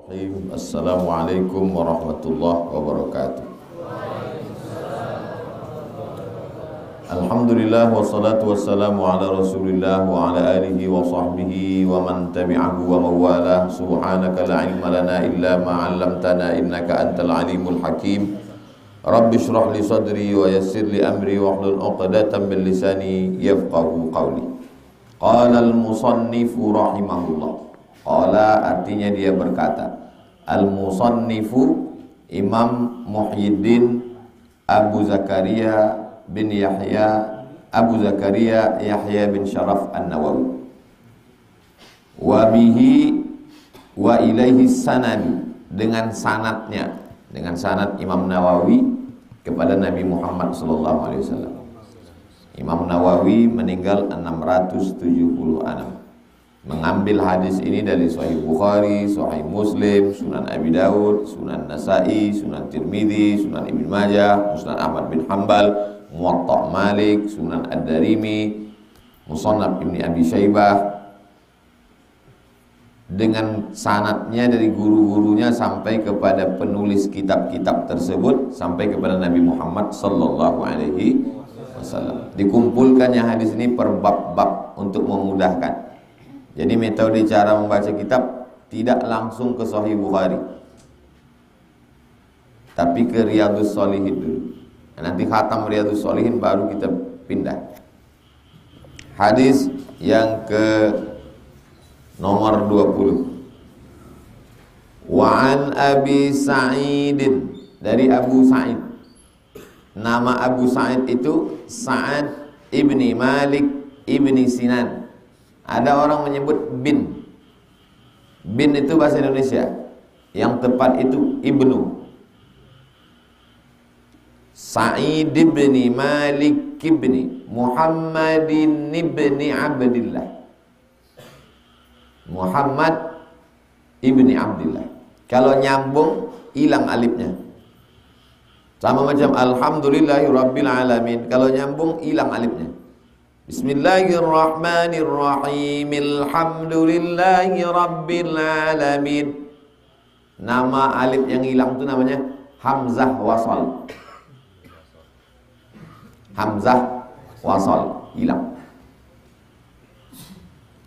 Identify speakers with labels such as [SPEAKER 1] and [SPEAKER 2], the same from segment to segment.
[SPEAKER 1] Assalamualaikum warahmatullahi wabarakatuh. Alhamdulillah wassalatu wassalamu ala Rasulillah wa ala alihi wa sahbihi wa man tabi'ahu wa mawalah. Subhanaka la ilma lana illa ma 'allamtana innaka antal alimul hakim. Rabbi shrah li sadri wa yassir li amri wahlul 'uqdatam min lisani yafqahu qawli. Qala al-musannifu rahimahullah. Qala artinya dia berkata, al-musannifu Imam Muhyiddin Abu Zakaria bin Yahya Abu Zakaria Yahya bin Sharaf An-Nawawi. Wa bihi wa ilaihi sanad, dengan sanadnya, dengan sanad Imam Nawawi kepada Nabi Muhammad sallallahu alaihi wasallam. Imam Nawawi meninggal 676. Mengambil hadis ini dari Sahih Bukhari, Sahih Muslim, Sunan Abi Dawud, Sunan Nasa'i, Sunan Tirmidzi, Sunan Ibnu Majah, Musnad Ahmad bin Hanbal, Muwatta Malik, Sunan Ad-Darimi, Musannaf Ibnu Abi Syaibah, dengan sanadnya dari guru-gurunya sampai kepada penulis kitab-kitab tersebut, sampai kepada Nabi Muhammad sallallahu alaihi wasallam. Dikumpulkannya hadis ini per bab-bab untuk memudahkan. Jadi metode cara membaca kitab tidak langsung ke Sahih Bukhari, tapi ke Riyadhus Shalihin dulu. Nanti khatam Riyadhus Shalihin baru kita pindah. Hadis yang ke nomor 20. Wa an Abi Sa'idin, dari Abu Sa'id. Nama Abu Sa'id itu Sa'ad ibni Malik ibni Sinan. Ada orang menyebut bin. Bin itu bahasa Indonesia, yang tepat itu ibnu. Sa'id ibni Malik ibni Muhammadin ibni Abdillah. Muhammad ibni Abdillah. Kalau nyambung hilang alifnya. Sama macam alhamdulillahi rabbil alamin. Kalau nyambung hilang alifnya. Bismillahirrahmanirrahim. Alhamdulillahi rabbil alamin. Nama alif yang hilang itu namanya hamzah wasal. Hamzah wasal hilang.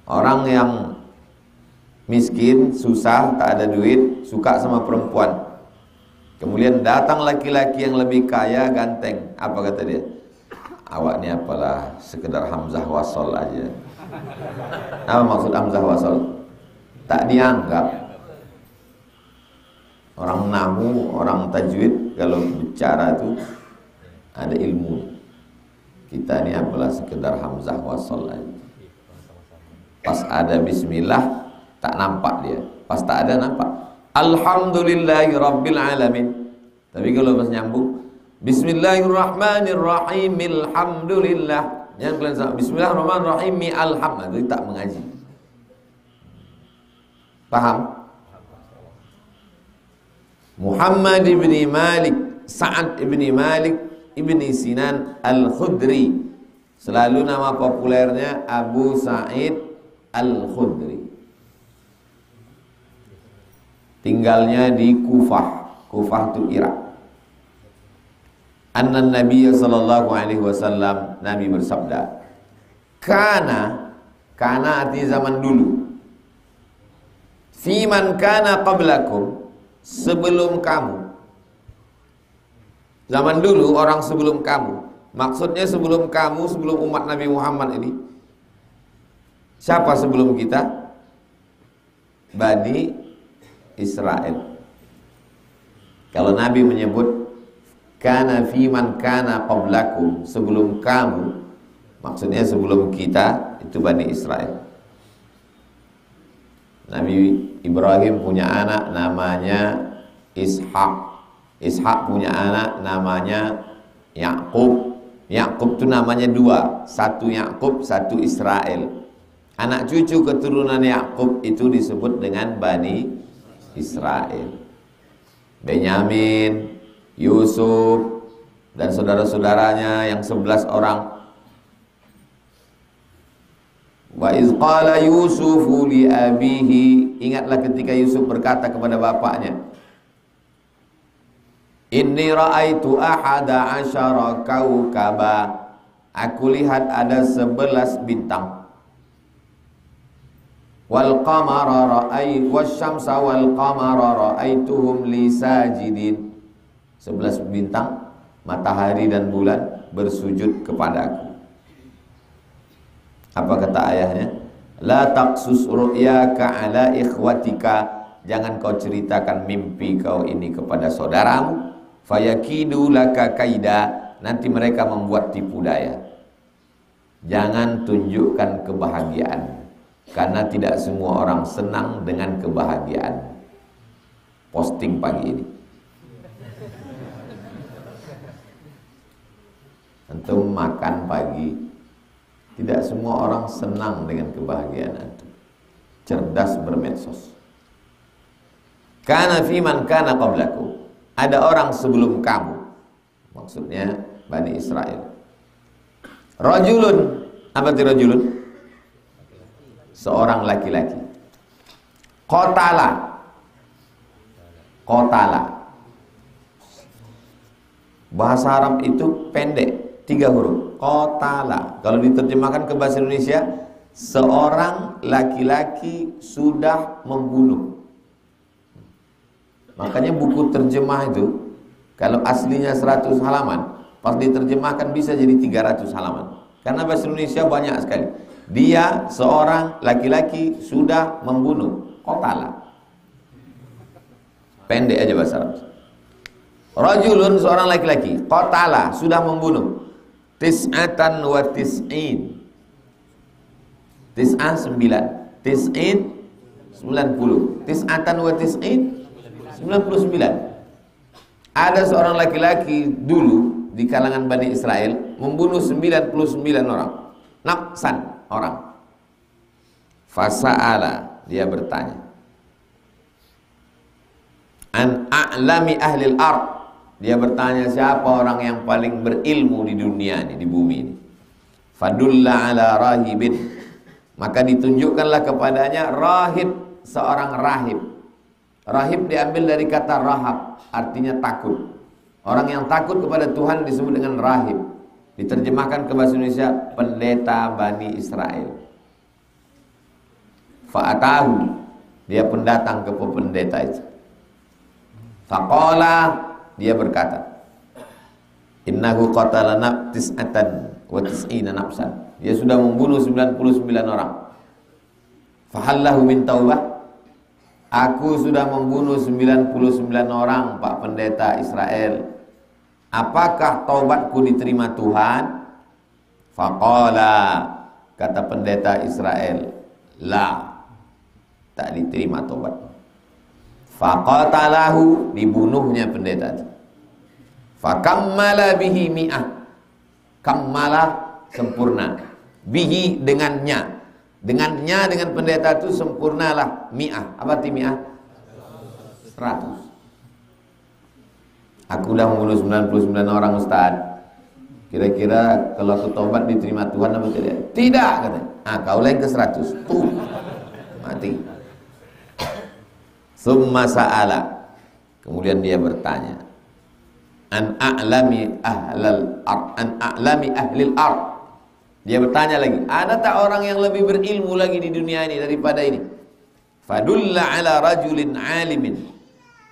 [SPEAKER 1] Orang yang miskin, susah, tak ada duit, suka sama perempuan. Kemudian datang laki-laki yang lebih kaya, ganteng. Apa kata dia? Awak ni apalah, sekedar hamzah wasal aja. Apa maksud hamzah wasal? Tak dianggap. Orang nahwu, orang tajwid kalau bicara itu ada ilmu. Kita ni apalah, sekedar hamzah wasal aja. Pas ada bismillah tak nampak dia. Pas tak ada nampak alhamdulillahi rabbil alamin. Tapi kalau pas nyambung Bismillahirrahmanirrahim. Alhamdulillah. Jangan kalian sama Bismillahirrahmanirrahim. Alhamdulillah. Itu tak mengaji. Paham? Muhammad ibni Malik, Sa'ad ibni Malik ibni Sinan Al-Khudri. Selalu nama populernya Abu Sa'id Al-Khudri. Tinggalnya di Kufah. Kufah itu Irak. Anna Nabi sallallahu alaihi wasallam, Nabi bersabda, kana artinya zaman dulu, fiman kana qablakum, sebelum kamu. Zaman dulu, orang sebelum kamu. Maksudnya sebelum kamu, sebelum umat Nabi Muhammad ini. Siapa sebelum kita? Bani Israel. Kalau Nabi menyebut kana fiman kana qablakum, sebelum kamu, maksudnya sebelum kita, itu Bani Israel. Nabi Ibrahim punya anak namanya Ishak. Ishak punya anak namanya Yakub. Yakub itu namanya dua, satu Yakub, satu Israel. Anak cucu keturunan Yakub itu disebut dengan Bani Israel. Benyamin, Yusuf, dan saudara-saudaranya yang 11 orang. Wa iz qala Yusufu li abihi, ingatlah ketika Yusuf berkata kepada bapaknya, inni ra'aitu ahada asyara kaukaba, aku lihat ada 11 bintang. Wal qamara wasyamsa wal qamara ra'aituhum li sajidin, 11 bintang, matahari dan bulan bersujud kepadaku. Apa kata ayahnya? La taqsus ru'yaka ala ikhwatika, jangan kau ceritakan mimpi kau ini kepada saudaramu. Fayakidu laka kaida, nanti mereka membuat tipu daya. Jangan tunjukkan kebahagiaan, karena tidak semua orang senang dengan kebahagiaan. Posting pagi ini. Antum makan pagi, tidak semua orang senang dengan kebahagiaan antum. Cerdas bermedsos. Kana fiman kana qablaku, ada orang sebelum kamu, maksudnya Bani Israel. Rajulun, apa itu rajulun? Seorang laki-laki. Qatala, bahasa Arab itu pendek, 3 huruf. Qatala. Kalau diterjemahkan ke bahasa Indonesia, seorang laki-laki sudah membunuh. Makanya buku terjemah itu, kalau aslinya 100 halaman, pas diterjemahkan bisa jadi 300 halaman. Karena bahasa Indonesia banyak sekali. Dia seorang laki-laki sudah membunuh. Qatala. Pendek aja bahasa Arab. Rajulun, seorang laki-laki. Qatala, sudah membunuh. Tis'atan wa tis'in. Tis'ah 9, tis'in 90. Tis'atan wa tis'in 99. Ada seorang laki-laki dulu di kalangan Bani Israel membunuh 99 orang. Nafsan orang. Fasa'ala, dia bertanya. An a'lami ahlil ard, dia bertanya siapa orang yang paling berilmu di dunia ini, di bumi ini. Fadulla ala rahibin, maka ditunjukkanlah kepadanya rahib, seorang rahib. Rahib diambil dari kata rahab, artinya takut. Orang yang takut kepada Tuhan disebut dengan rahib. Diterjemahkan ke bahasa Indonesia, pendeta Bani Israel. Fa'atahu, dia pendatang ke pendeta itu. Faqala, dia berkata, innahu qatala tis'atan wa tis'ina nafsan, dia sudah membunuh 99 orang. Fahallahu min taubah, aku sudah membunuh 99 orang, Pak Pendeta Israel. Apakah taubatku diterima Tuhan? Faqala, kata pendeta Israel, la, tak diterima taubat. Faqatalahu, dibunuhnya pendeta itu. Fakammala bihi mi'ah, kammala sempurna, bihi dengannya, dengan pendeta itu sempurnalah mi'ah. Apa arti mi'ah? 100. Aku dah membunuh 99 orang, Ustaz. Kira-kira kalau aku tobat diterima Tuhan apa tidak? Tidak, kata. Kau lain ke 100. Tuh, mati. Summa sa'ala, kemudian dia bertanya, an a'lami ahlil ard. Dia bertanya lagi, ada tak orang yang lebih berilmu lagi di dunia ini daripada ini? Fadulla ala rajulin alimin,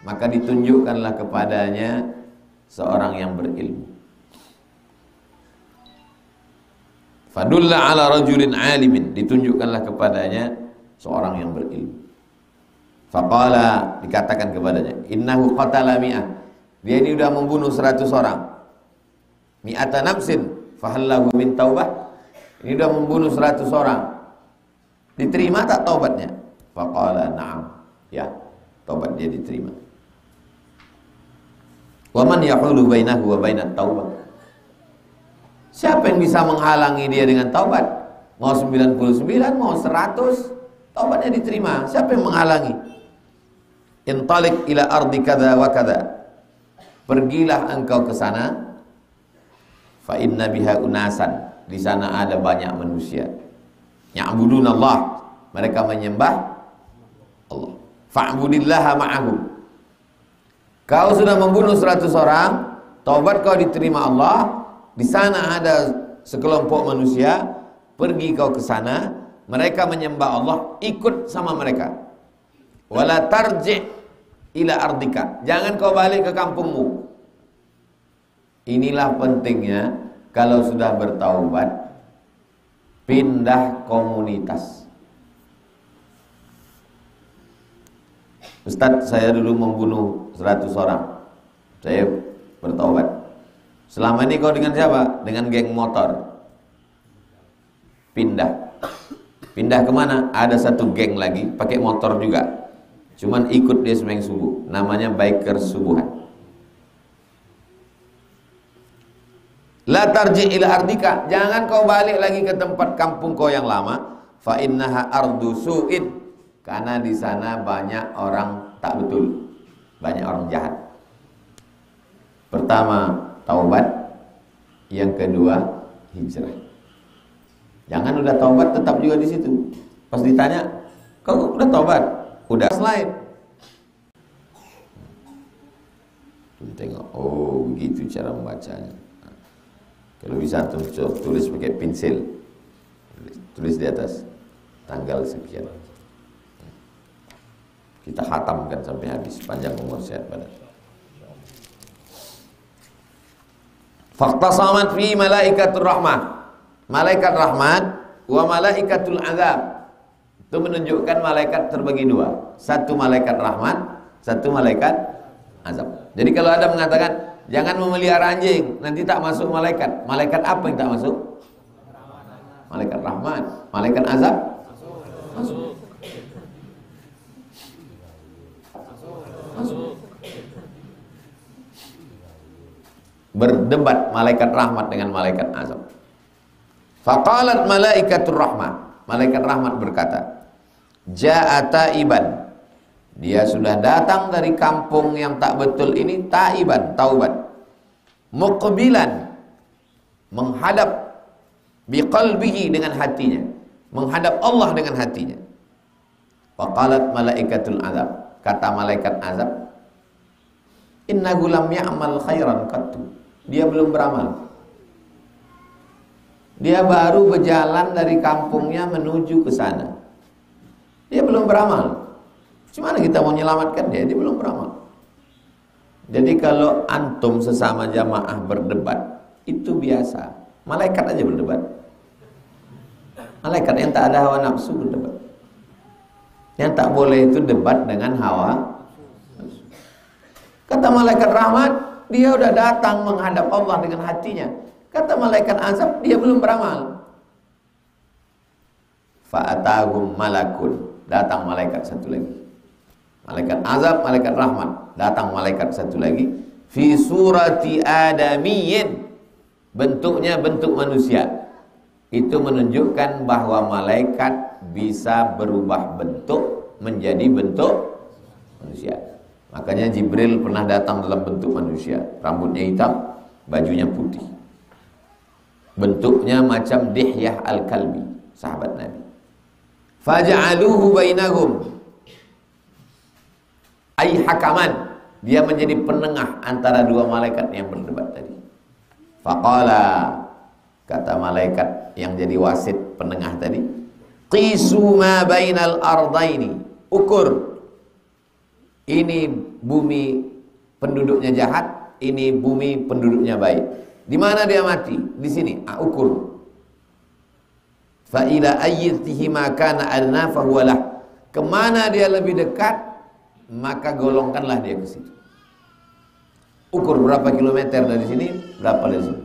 [SPEAKER 1] maka ditunjukkanlah kepadanya seorang yang berilmu. Fadulla ala rajulin alimin, ditunjukkanlah kepadanya seorang yang berilmu. Faqala, dikatakan kepadanya, innahu qatala mi'ah, dia ini sudah membunuh 100 orang. Mi'ata nafsin fahallahu min taubah, ini sudah membunuh 100 orang. Diterima tak taubatnya? Faqala na'am, ya, taubat dia diterima. Wa man yahulu bainahu wa bainat taubah, siapa yang bisa menghalangi dia dengan taubat? Mau 99, mau 100, taubatnya diterima. Siapa yang menghalangi? Intalik ila ardi kada wa kada, pergilah engkau ke sana. Fa inna biha unasan, di sana ada banyak manusia. Ya'budunallah, mereka menyembah Allah. Fa'budillaha ma'ahum. Kau sudah membunuh 100 orang, taubat kau diterima Allah. Di sana ada sekelompok manusia, pergi kau ke sana, mereka menyembah Allah, ikut sama mereka. Wala tarji' ila ardika, jangan kau balik ke kampungmu. Inilah pentingnya kalau sudah bertaubat, pindah komunitas. Ustaz, saya dulu membunuh 100 orang, saya bertaubat. Selama ini kau dengan siapa? Dengan geng motor. Pindah. Pindah kemana? Ada satu geng lagi, pakai motor juga, cuman ikut dia sembahyang subuh, namanya biker subuhan. La tarji' ila ardika, jangan kau balik lagi ke tempat kampung kau yang lama. Fa innaha ardu su'in, karena di sana banyak orang tak betul, banyak orang jahat. Pertama, taubat. Yang kedua, hijrah. Jangan udah taubat tetap juga di situ. Pas ditanya, kau udah taubat? Udah. Lain. Tengok, oh begitu cara membacanya. Kalau bisa tulis pakai pensil, tulis di atas tanggal sekian. Kita khatamkan sampai habis, panjang umur sehat badan. Faqtasamat fi malaikatur rahmah, malaikat rahmat, wa malaikatul azab. Itu menunjukkan malaikat terbagi dua, satu malaikat rahmat, satu malaikat azab. Jadi kalau ada mengatakan jangan memelihara anjing, nanti tak masuk malaikat. Malaikat apa yang tak masuk? Malaikat rahmat. Malaikat azab? Masuk. Masuk. Berdebat malaikat rahmat dengan malaikat azab. Faqalat malaikatur rahmah, malaikat rahmat berkata, ja'a taiban, dia sudah datang dari kampung yang tak betul ini, taiban, taubat, muqbilan, menghadap, biqalbihi, dengan hatinya, menghadap Allah dengan hatinya. Faqalat malaikatul azab, kata malaikat azab, innahu lam ya'mal khairan qattu, dia belum beramal. Dia baru berjalan dari kampungnya menuju ke sana. Dia belum beramal. Gimana kita mau menyelamatkan dia? Dia belum beramal. Jadi kalau antum sesama jamaah berdebat, itu biasa. Malaikat aja berdebat. Malaikat yang tak ada hawa nafsu berdebat. Yang tak boleh itu debat dengan hawa nafsu. Kata malaikat rahmat, dia udah datang menghadap Allah dengan hatinya. Kata malaikat azab, dia belum beramal. Fa'atahum malakun, datang malaikat satu lagi. Malaikat azab, malaikat rahmat, datang malaikat satu lagi. Fi surati adamiyyin, bentuknya bentuk manusia. Itu menunjukkan bahwa malaikat bisa berubah bentuk menjadi bentuk manusia. Makanya Jibril pernah datang dalam bentuk manusia, rambutnya hitam, bajunya putih. Bentuknya macam Dihyah al-Kalbi, sahabat Nabi. Faja'aluhu bainahum, ay hakaman, dia menjadi penengah antara dua malaikat yang berdebat tadi. Faqala, kata malaikat yang jadi wasit penengah tadi, qisu ma bainal ardaini, ukur, ini bumi penduduknya jahat, ini bumi penduduknya baik. Di mana dia mati? Di sini. Ukur. Fa ila ayyatihi ma kana adna fa huwa lah. Kemana dia lebih dekat, maka golongkanlah dia ke situ. Ukur berapa kilometer dari sini, berapa dari sini.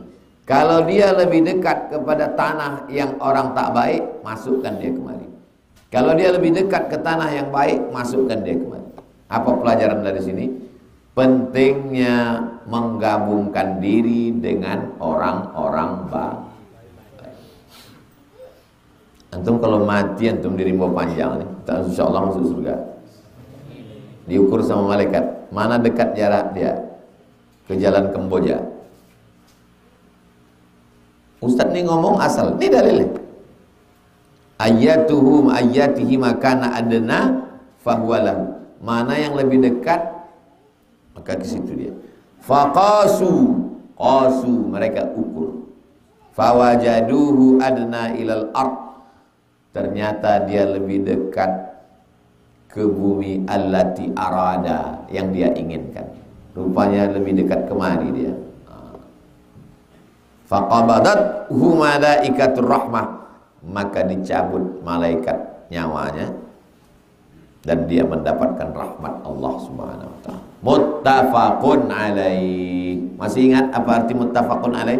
[SPEAKER 1] Kalau dia lebih dekat kepada tanah yang orang tak baik, masukkan dia kemari. Kalau dia lebih dekat ke tanah yang baik, masukkan dia kemari. Apa pelajaran dari sini? Pentingnya menggabungkan diri dengan orang-orang baik. Antum kalau mati, antum di rimba panjang nih, insya Allah masuk surga. Diukur sama malaikat, mana dekat jarak dia ke jalan Kamboja. Ustaz ini ngomong asal, ini dalilnya. ayatihi makana adna fahuwalahu. Mana yang lebih dekat maka ke situ dia. Faqasu, mereka ukur. Fawajaduhu adna ilal ard. Ternyata dia lebih dekat ke bumi allati arada, yang dia inginkan. Rupanya lebih dekat kemari dia. Faqabadathu malaikatur rahmah, maka dicabut malaikat nyawanya dan dia mendapatkan rahmat Allah Subhanahu wa taala. Muttafaqun alaih. Masih ingat apa arti muttafaqun alaih?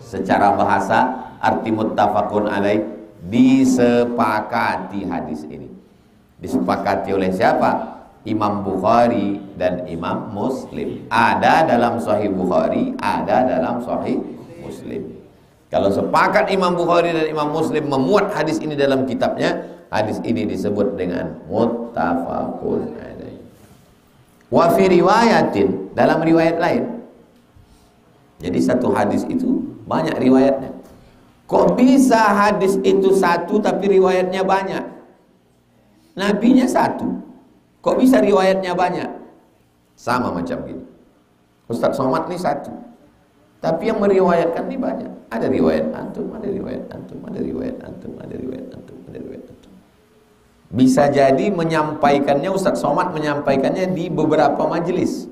[SPEAKER 1] Secara bahasa arti muttafaqun alaih disepakati. Hadis ini disepakati oleh siapa? Imam Bukhari dan Imam Muslim. Ada dalam Sahih Bukhari, ada dalam Sahih Muslim. Kalau sepakat Imam Bukhari dan Imam Muslim memuat hadis ini dalam kitabnya, hadis ini disebut dengan muttafaqun alaih. Wa fi riwayatin, dalam riwayat lain. Jadi satu hadis itu banyak riwayatnya. Kok bisa hadis itu satu tapi riwayatnya banyak? Nabinya satu, kok bisa riwayatnya banyak? Sama macam gini. Ustaz Somad ini satu, tapi yang meriwayatkan ini banyak. Ada riwayat antum, ada riwayat antum, ada riwayat antum, ada riwayat antum, ada riwayat antum. Bisa jadi menyampaikannya, Ustaz Somad menyampaikannya di beberapa majelis.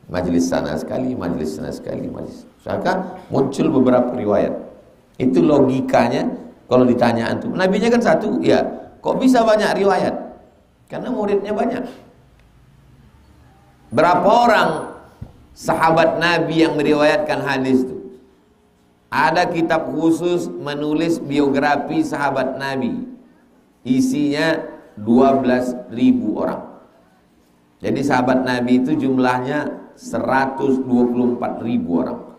[SPEAKER 1] Majelis sana sekali, majelis sana sekali, majelis. Maka muncul beberapa riwayat. Itu logikanya kalau ditanya antum. Nabinya kan satu, ya. Kok bisa banyak riwayat? Karena muridnya banyak. Berapa orang sahabat Nabi yang meriwayatkan hadis itu? Ada kitab khusus menulis biografi sahabat Nabi. Isinya 12.000 orang. Jadi sahabat Nabi itu jumlahnya 124.000 orang.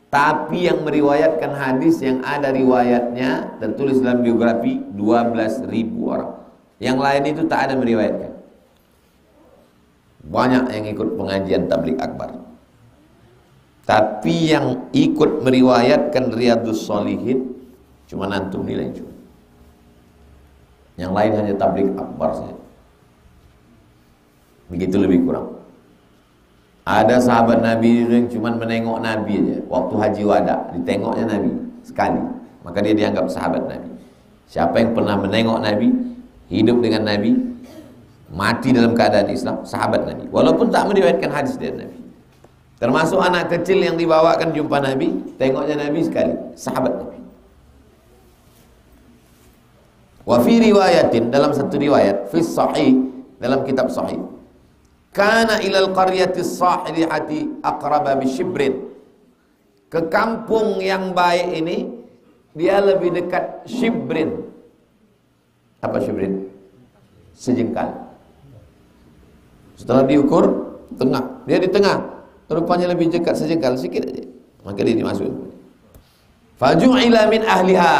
[SPEAKER 1] Tapi yang meriwayatkan hadis yang ada riwayatnya tertulis dalam biografi 12.000 orang. Yang lain itu tak ada meriwayatkan. Banyak yang ikut pengajian tabligh akbar. Tapi yang ikut meriwayatkan Riyadhus Shalihin cuma antum nilai cuma. Yang lain hanya tabligh akbar saja. Begitu lebih kurang. Ada sahabat Nabi yang cuma menengok Nabi aja. Waktu haji wada, ditengoknya Nabi sekali, maka dia dianggap sahabat Nabi. Siapa yang pernah menengok Nabi, hidup dengan Nabi, mati dalam keadaan Islam, sahabat Nabi. Walaupun tak meriwayatkan hadis dari Nabi. Termasuk anak kecil yang dibawakan jumpa Nabi, tengoknya Nabi sekali, sahabat Nabi. Wa fi riwayatin, dalam satu riwayat, fi sahih, dalam kitab sahih. Kana ilal qaryati sahilihati aqraba bisyibrin. Ke kampung yang baik ini dia lebih dekat syibrin. Apa syibrin? Sejengkal. Setelah diukur tengah, dia di tengah. Rupanya lebih dekat sejengkal sedikit aja. Maka dia dimasukkan. Faju'ila min ahliha,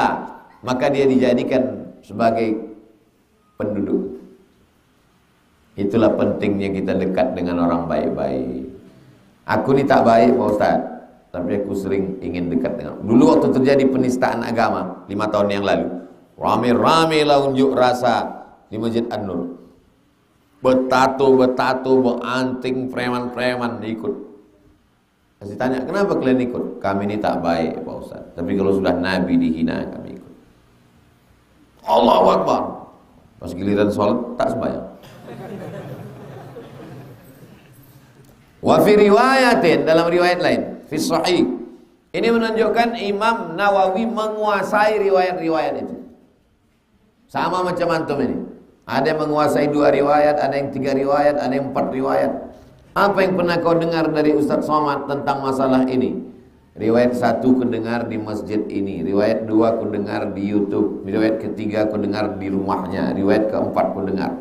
[SPEAKER 1] maka dia dijadikan sebagai penduduk. Itulah pentingnya kita dekat dengan orang baik-baik. Aku ni tak baik Pak Ustaz, tapi aku sering ingin dekat dengan. Dulu waktu terjadi penistaan agama 5 tahun yang lalu, rame-rame lah unjuk rasa di Masjid An-Nur. Betato, beranting, preman-preman ikut. Kasih tanya, kenapa kalian ikut? Kami ini tak baik Pak Ustaz, tapi kalau sudah Nabi dihina kami ikut. Allahu Akbar. Pas giliran sholat tak sembahyang. Wa fi riwayatin, dalam riwayat lain, fi sahih. Ini menunjukkan Imam Nawawi menguasai riwayat-riwayat itu. Sama macam antum ini. Ada yang menguasai 2 riwayat, ada yang 3 riwayat, ada yang 4 riwayat. Apa yang pernah kau dengar dari Ustaz Somad tentang masalah ini? Riwayat 1 ku dengar di masjid ini, riwayat 2 ku dengar di YouTube, riwayat ketiga ku dengar di rumahnya, riwayat keempat ku dengar.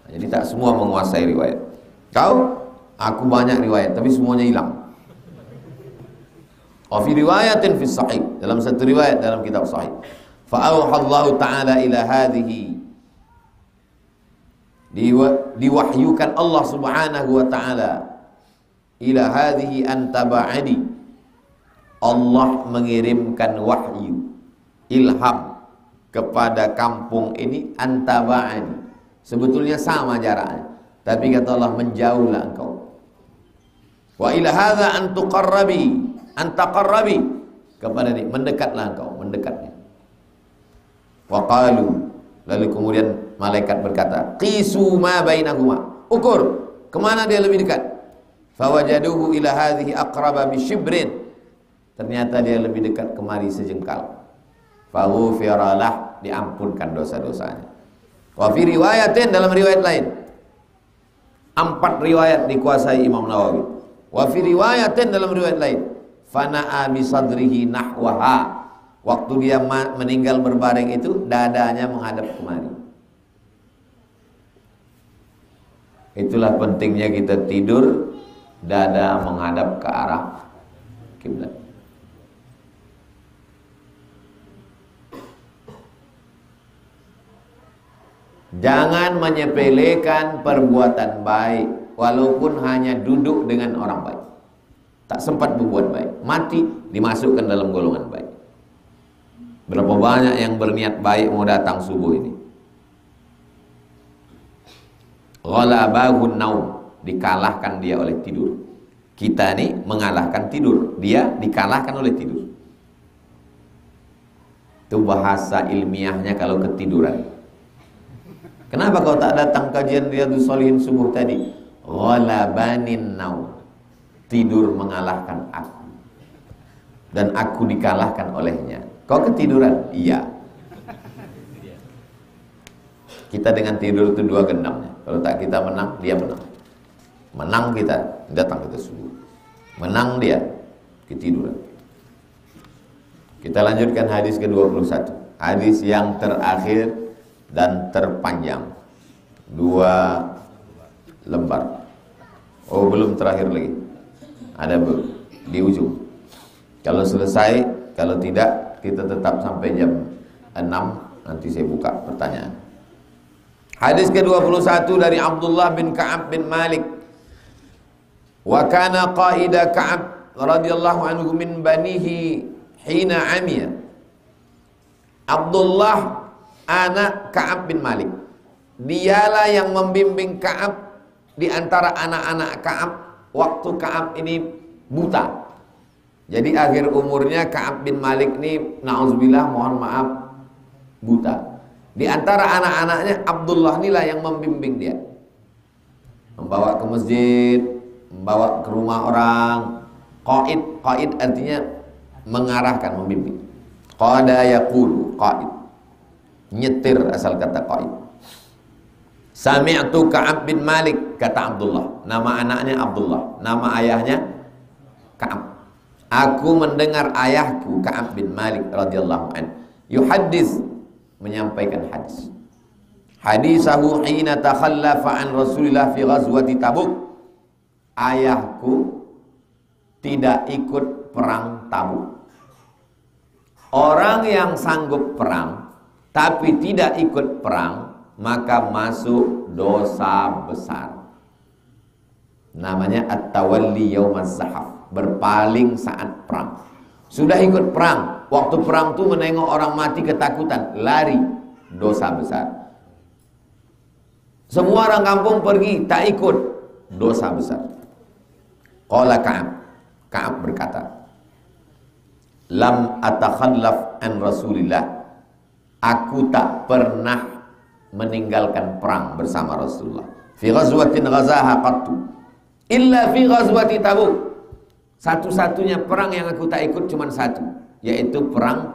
[SPEAKER 1] Jadi tak semua menguasai riwayat. Kau? Aku banyak riwayat, tapi semuanya hilang. Wa fi riwayatin fi sahih, dalam satu riwayat dalam kitab sahih. Fa auhallahu ta'ala ila hadhihi, diwahyukan Allah Subhanahu wa ta'ala ila hadhihi antaba'adi. Allah mengirimkan wahyu, ilham kepada kampung ini antaba'ani. Sebetulnya sama jaraknya, tapi kata Allah, menjauhlah engkau. Wa ila hadza an taqarrabi kepada ini, mendekatlah engkau, mendekatnya. Wa qalu, lalu kemudian malaikat berkata, qisu ma bainahuma, ukur kemana dia lebih dekat. Fawajaduhu ila hadhihi aqraba bi shibrin, ternyata dia lebih dekat kemari sejengkal. Faghufiralah, diampunkan dosa-dosanya. Wa fi riwayatin, dalam riwayat lain, 4 riwayat dikuasai Imam Nawawi. Wa fi riwayatin, dalam riwayat lain, fana'a bi sadrihi nahwaha, waktu dia meninggal berbaring itu dadanya menghadap kemari. Itulah pentingnya kita tidur dada menghadap ke arah kiblat. Jangan menyepelekan perbuatan baik, walaupun hanya duduk dengan orang baik. Tak sempat berbuat baik, mati dimasukkan dalam golongan baik. Berapa banyak yang berniat baik mau datang subuh ini. Ghalabahun naum, dikalahkan dia oleh tidur. Kita ini mengalahkan tidur, dia dikalahkan oleh tidur. Itu bahasa ilmiahnya kalau ketiduran. Kenapa kau tak datang kajian Riyadhus Shalihin subuh tadi? Ghalabanin naum, tidur mengalahkan aku, dan aku dikalahkan olehnya. Kau ketiduran? Iya. Kita dengan tidur itu 2 gendamnya. Kalau tak kita menang, dia menang. Menang kita, datang kita subuh. Menang dia, ketiduran. Kita lanjutkan hadis ke-21. Hadis yang terakhir dan terpanjang, 2 lembar. Oh, belum terakhir lagi, ada di ujung. Kalau selesai, kalau tidak, kita tetap sampai jam 6. Nanti saya buka pertanyaan. Hadis ke-21 dari Abdullah bin Ka'ab bin Malik. Wa kana qaida Ka'ab radhiyallahu anhu min banihi hina amiya. Abdullah anak Ka'ab bin Malik, dialah yang membimbing Ka'ab di antara anak-anak Ka'ab waktu Ka'ab ini buta. Jadi akhir umurnya Ka'ab bin Malik ini, na'udzubillah, mohon maaf, buta. Di antara anak-anaknya Abdullah inilah yang membimbing dia, membawa ke masjid, membawa ke rumah orang. Qaid artinya mengarahkan, membimbing. Qada yaqulu, qaid, nyetir, asal kata qaid. Sami'tu Ka'ab bin Malik, kata Abdullah, nama anaknya Abdullah, nama ayahnya Ka'ab. Aku mendengar ayahku Ka'ab bin Malik radhiyallahu anhu yuhaddits, menyampaikan hadis. Hadisahu hina takhallafa an Rasulillah fi ghazwati Tabuk. Ayahku tidak ikut perang Tabuk. Orang yang sanggup perang tapi tidak ikut perang, maka masuk dosa besar. Namanya at-tawalli yaumaz zahaf, berpaling saat perang. Sudah ikut perang, waktu perang tuh menengok orang mati ketakutan, lari, dosa besar. Semua orang kampung pergi, tak ikut, dosa besar. Qala Ka'ab, Ka'ab berkata, lam atakhallaf an Rasulillah, aku tak pernah meninggalkan perang bersama Rasulullah. Fi ghazwatin ghazaha qattu illa fi ghazwati Tabuk. Satu-satunya perang yang aku tak ikut cuma satu, yaitu perang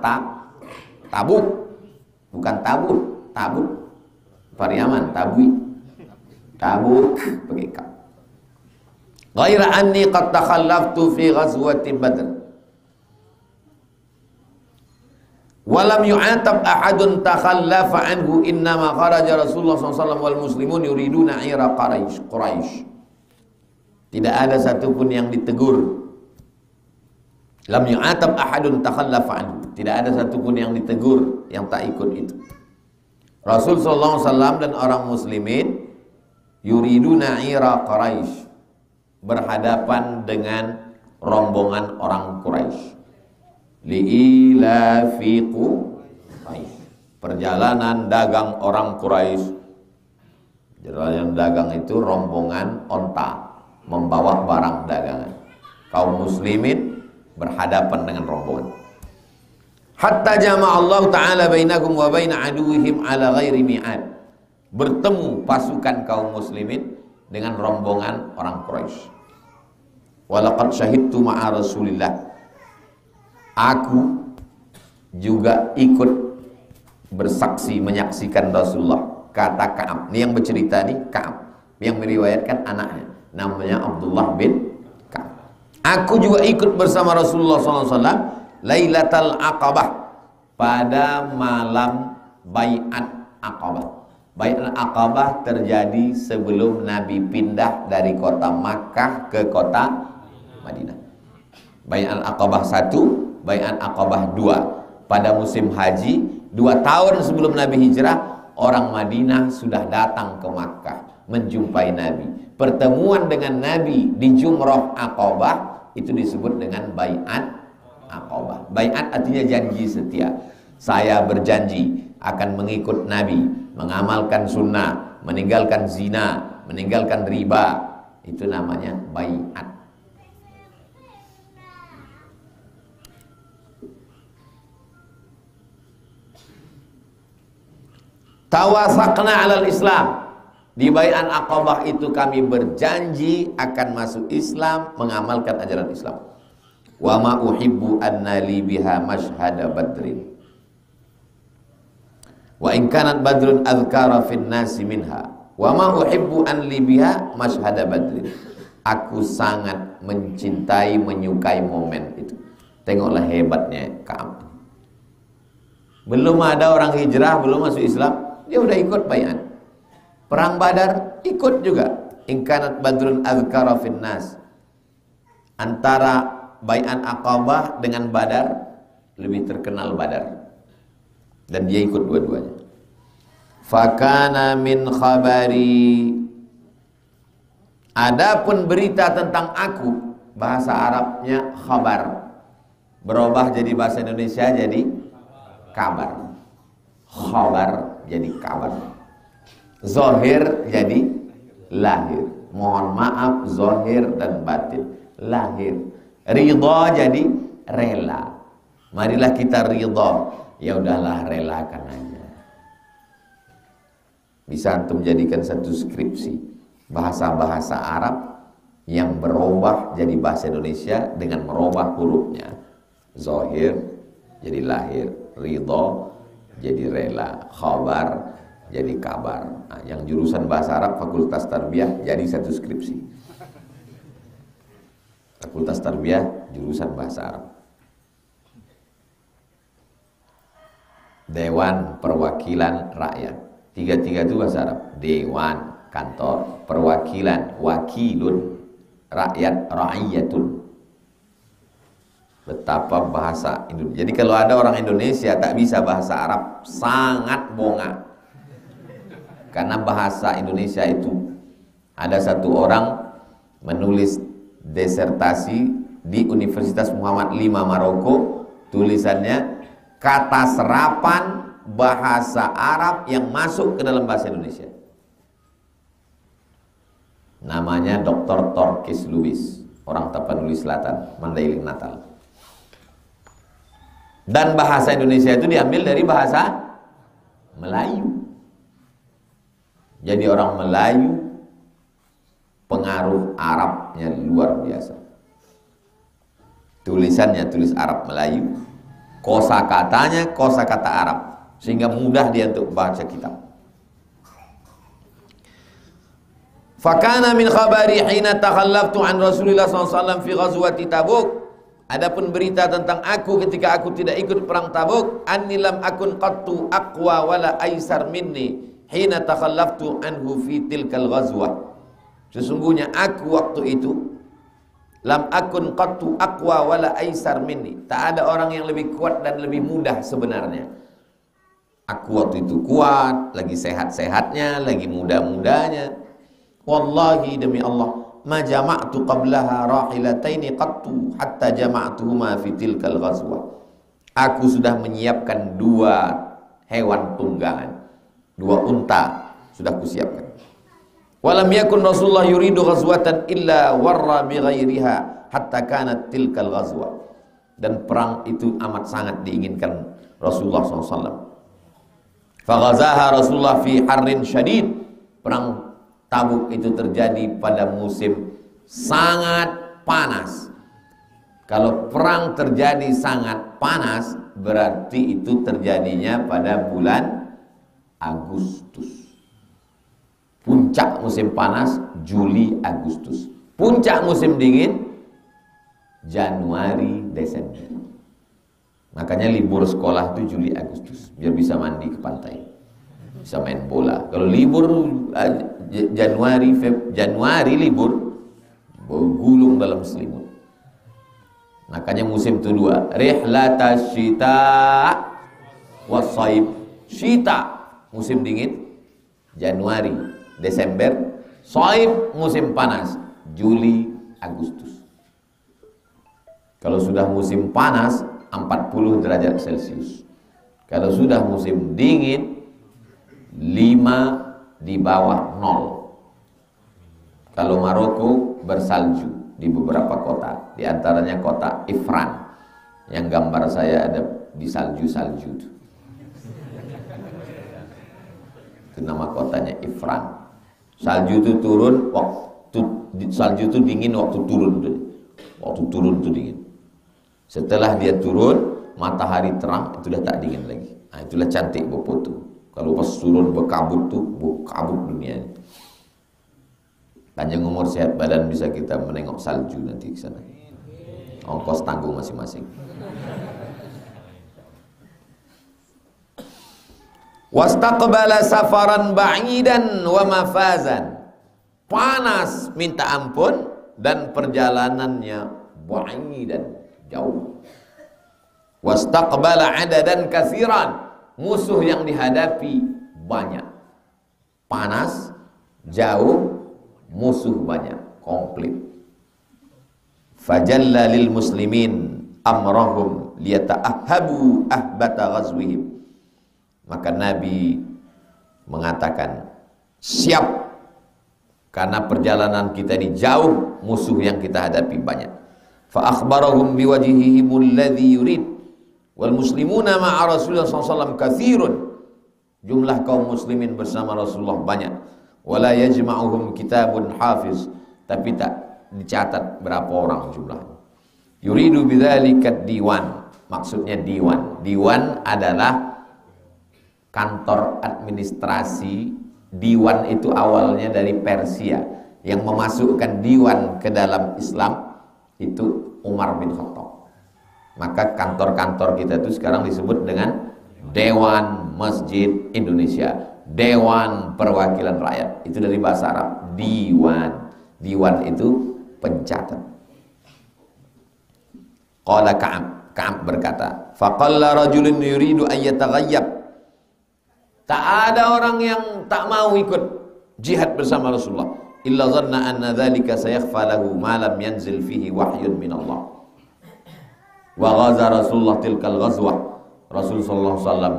[SPEAKER 1] Tabuk. Bukan Tabuk, Tabuk Pariaman, Tabui, Tabuk pakai kaf. Ghaira anni qad takhallaftu fi ghazwati Badr. Walam yu'atab ahadun takhallafa anhu, innama kharaja Rasulullah SAW wal muslimun yuriduna ira Quraisy. Tidak ada satupun yang ditegur. Lam yu'atab ahadun takhallafa anhu, tidak ada satupun yang ditegur yang tak ikut itu. Rasul sallallahu alaihi wasallam dan orang muslimin yuriduna ira Quraisy, berhadapan dengan rombongan orang Quraisy. Li'ilafi Quraisy, perjalanan dagang orang Quraisy. Perjalanan dagang itu rombongan onta membawa barang dagangan. Kaum muslimin berhadapan dengan rombongan. Hatta jama'a Allah Ta'ala bainakum wa baina aduwihim ala ghairi mi'ad. Bertemu pasukan kaum muslimin dengan rombongan orang Quraisy. Walaqad syahidtu ma'a Rasulillah. Aku juga ikut bersaksi menyaksikan Rasulullah, kata Ka'ab. Ini yang bercerita nih Ka'ab, yang meriwayatkan anaknya namanya Abdullah bin Ka'ab. Aku juga ikut bersama Rasulullah SAW Lailatul Aqabah, pada malam Bai'at Aqabah. Bai'at Aqabah terjadi sebelum Nabi pindah dari kota Makkah ke kota Madinah. Bai'at Aqabah 1, Bai'at Aqabah 2. Pada musim haji 2 tahun sebelum Nabi hijrah, orang Madinah sudah datang ke Makkah menjumpai Nabi. Pertemuan dengan Nabi di Jumrah Aqabah itu disebut dengan Bai'at Aqabah. Bai'at artinya janji setia. Saya berjanji akan mengikut Nabi, mengamalkan sunnah, meninggalkan zina, meninggalkan riba. Itu namanya bai'at. Tawasaqna 'alal Islam. Di Bai'at Aqabah itu kami berjanji akan masuk Islam, mengamalkan ajaran Islam. Wa ma uhibbu anna li biha mashhada badrin. Wa in kanat badrun adhkara fin nasi minha. Wa ma uhibbu an li biha mashhada badrin. Aku sangat mencintai, menyukai momen itu. Tengoklah hebatnya Ka'ab. Belum ada orang hijrah, belum masuk Islam, dia udah ikut bai'at. Perang Badar ikut juga. In kanat badrun adhkara fin nas. Antara Bai'at Aqabah dengan Badar, lebih terkenal Badar, dan dia ikut dua-duanya. Fakana min khabari. Adapun berita tentang aku, bahasa Arabnya khabar, berubah jadi bahasa Indonesia jadi kabar. Khabar jadi kabar. Zahir jadi lahir. Mohon maaf, zahir dan batin. Lahir. Ridha jadi rela. Marilah kita ridha. Ya udahlah, relakan aja. Bisa antum jadikan satu skripsi bahasa-bahasa Arab yang berubah jadi bahasa Indonesia dengan merubah hurufnya. Zahir jadi lahir, ridha jadi rela, khabar jadi kabar. Nah, yang jurusan bahasa Arab Fakultas Tarbiyah jadi satu skripsi. Fakultas Tarbiyah jurusan bahasa Arab. Dewan Perwakilan Rakyat. Tiga-tiga itu bahasa Arab. Dewan, kantor, perwakilan, wakilun, rakyat, ra'iyatun. Betapa bahasa Indonesia. Jadi kalau ada orang Indonesia tak bisa bahasa Arab, sangat bongak. Karena bahasa Indonesia itu, ada satu orang menulis desertasi di Universitas Muhammad V Maroko, tulisannya kata serapan bahasa Arab yang masuk ke dalam bahasa Indonesia. Namanya Dr. Torkis Lubis, orang Tapanuli Selatan, Mandailing Natal. Dan bahasa Indonesia itu diambil dari bahasa Melayu. Jadi orang Melayu pengaruh Arabnya luar biasa. Tulisannya tulis Arab Melayu, kosakatanya kosakata Arab, sehingga mudah dia untuk baca kitab. Fakana min khabari hina takhallaftu an Rasulillah SAW fi ghazwati Tabuk. Adapun berita tentang aku ketika aku tidak ikut perang Tabuk, anni lam akun qattu aqwa wala aisar minni hina takhallaftu anhu fi tilkal ghazwah. Sesungguhnya aku waktu itu lam akun qattu aqwa wala aisar minni. Tak ada orang yang lebih kuat dan lebih mudah sebenarnya. Aku waktu itu kuat, lagi sehat-sehatnya, lagi muda-mudanya. Wallahi demi Allah, ma jama'tu qablaha rahilataini qattu hatta jama'tuhuma fi tilkal ghazwah. Aku sudah menyiapkan 2 hewan tunggangan. 2 unta sudah kusiapkan. Walam yakun Rasulullah yuridu ghazwatan illa warra bi ghairiha hatta kanat tilkal ghazwa. Dan perang itu amat sangat diinginkan Rasulullah SAW. Faghazaha Rasulullah fi harrin syadid. Perang Tabuk itu terjadi pada musim sangat panas. Kalau perang terjadi sangat panas, berarti itu terjadinya pada bulan Agustus. Puncak musim panas Juli Agustus. Puncak musim dingin Januari Desember. Makanya libur sekolah itu Juli Agustus, biar bisa mandi ke pantai, bisa main bola. Kalau libur Januari libur, gulung dalam selimut. Makanya musim itu 2, rihlata syita wasaib. Syita musim dingin Januari Desember, saib musim panas Juli Agustus. Kalau sudah musim panas 40 derajat Celcius. Kalau sudah musim dingin 5 di bawah 0. Kalau Maroko bersalju di beberapa kota, di antaranya kota Ifran yang gambar saya ada di salju-salju itu. Itu nama kotanya Ifran. Salju itu turun salju itu dingin waktu turun. Waktu turun itu dingin. Setelah dia turun, matahari terang, itu dah tak dingin lagi. Nah, itulah cantik berfoto. Kalau pas turun berkabut tuh, berkabut dunia. Panjang umur sehat badan bisa kita menengok salju nanti ke sana. Ongkos tanggung masing-masing. Wastaqbala safaran ba'idan wa mafazan. Panas minta ampun dan perjalanannya ba'idan, jauh. Wastaqbala adadan katsiran. Musuh yang dihadapi banyak. Panas, jauh, musuh banyak, komplit. Fajalla lil muslimin amrahum liyata'ahhabu ahbata ghazwihim. Maka Nabi mengatakan, siap, karena perjalanan kita ini jauh, musuh yang kita hadapi banyak. Fa akhbarahum biwajhihimul ladzi yurid wal muslimuna ma'a Rasulullah SAW katsirun. Jumlah kaum muslimin bersama Rasulullah banyak. Wala yajma'uhum kitabun hafiz, tapi tak dicatat berapa orang jumlahnya. Yuridu bidzalika diwan, maksudnya diwan. Diwan adalah kantor administrasi. Diwan itu awalnya dari Persia. Yang memasukkan diwan ke dalam Islam itu Umar bin Khattab. Maka kantor-kantor kita itu sekarang disebut dengan Dewan Masjid Indonesia, Dewan Perwakilan Rakyat. Itu dari bahasa Arab, diwan. Diwan itu pencatat. Qala Ka'ab berkata, faqalla rajulun yuridu an yataghayyab. Tak ada orang yang tak mau ikut jihad bersama Rasulullah, illa dhanna anna dzalika sayakhfa lahu ma lam yanzil fihi wahyun min Allah. Wa ghaza Rasulullah tilkal ghazwah. Rasulullah SAW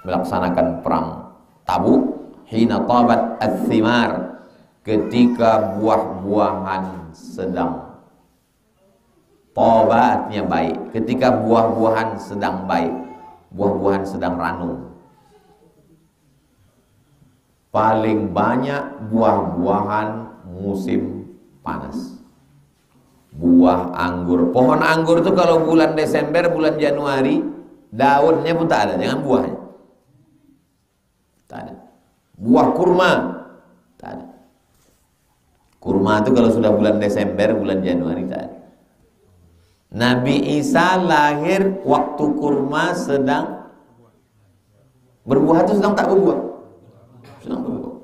[SPEAKER 1] melaksanakan perang Tabuk hina tabat ats-thimar, ketika buah-buahan sedang taba, artinya baik. Ketika buah-buahan sedang baik, buah-buahan sedang ranum. Paling banyak buah-buahan musim panas. Buah anggur, pohon anggur itu kalau bulan Desember, bulan Januari, daunnya pun tak ada, jangan buahnya. Tak ada. Buah kurma, tak ada. Kurma itu kalau sudah bulan Desember, bulan Januari, tak ada. Nabi Isa lahir waktu kurma sedang berbuah, itu sedang tak berbuah. Sedang berbuah.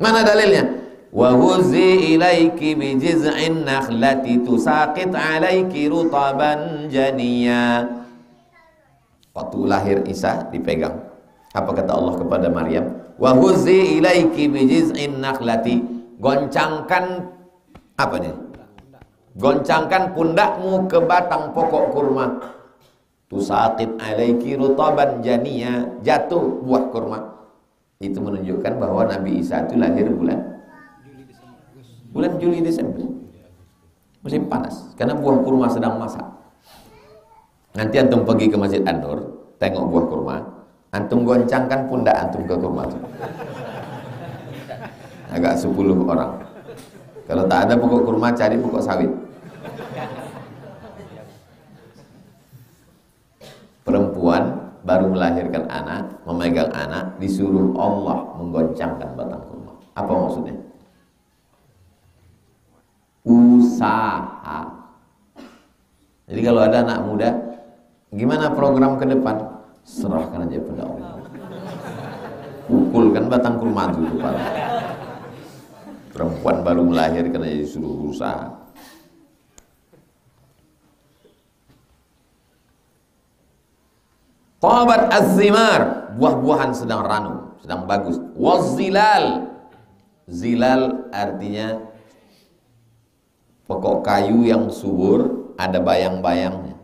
[SPEAKER 1] Mana dalilnya? Wa huzi ilaiki bi jiz'in nakhlati tusaqit alaiki rutaban janiya. Waktu lahir Isa dipegang. Apa kata Allah kepada Maryam? Wa huzi ilaiki bi jiz'in nakhlati. Goncangkan apa nih? Goncangkan pundakmu ke batang pokok kurma. tusaqit alaiki rutaban janiya, jatuh buah kurma. Itu menunjukkan bahwa Nabi Isa itu lahir bulan Juli Desember. Musim panas, karena buah kurma sedang masak. Nanti antum pergi ke Masjid An-Nur, tengok buah kurma, antum goncangkan pundak antum ke kurma itu. Agak 10 orang. Kalau tak ada pokok kurma, cari pokok sawit. Perempuan baru melahirkan anak, memegang anak, disuruh Allah menggoncangkan batang kurma. Apa maksudnya? Usaha. Jadi kalau ada anak muda, gimana program ke depan? Serahkan aja pada Allah. Pukulkan batang kurma itu kepala. Perempuan baru melahirkan aja disuruh berusaha. Tabat az-zimar, buah-buahan sedang ranum, sedang bagus. Wazilal, zilal artinya pokok kayu yang subur, ada bayang-bayangnya.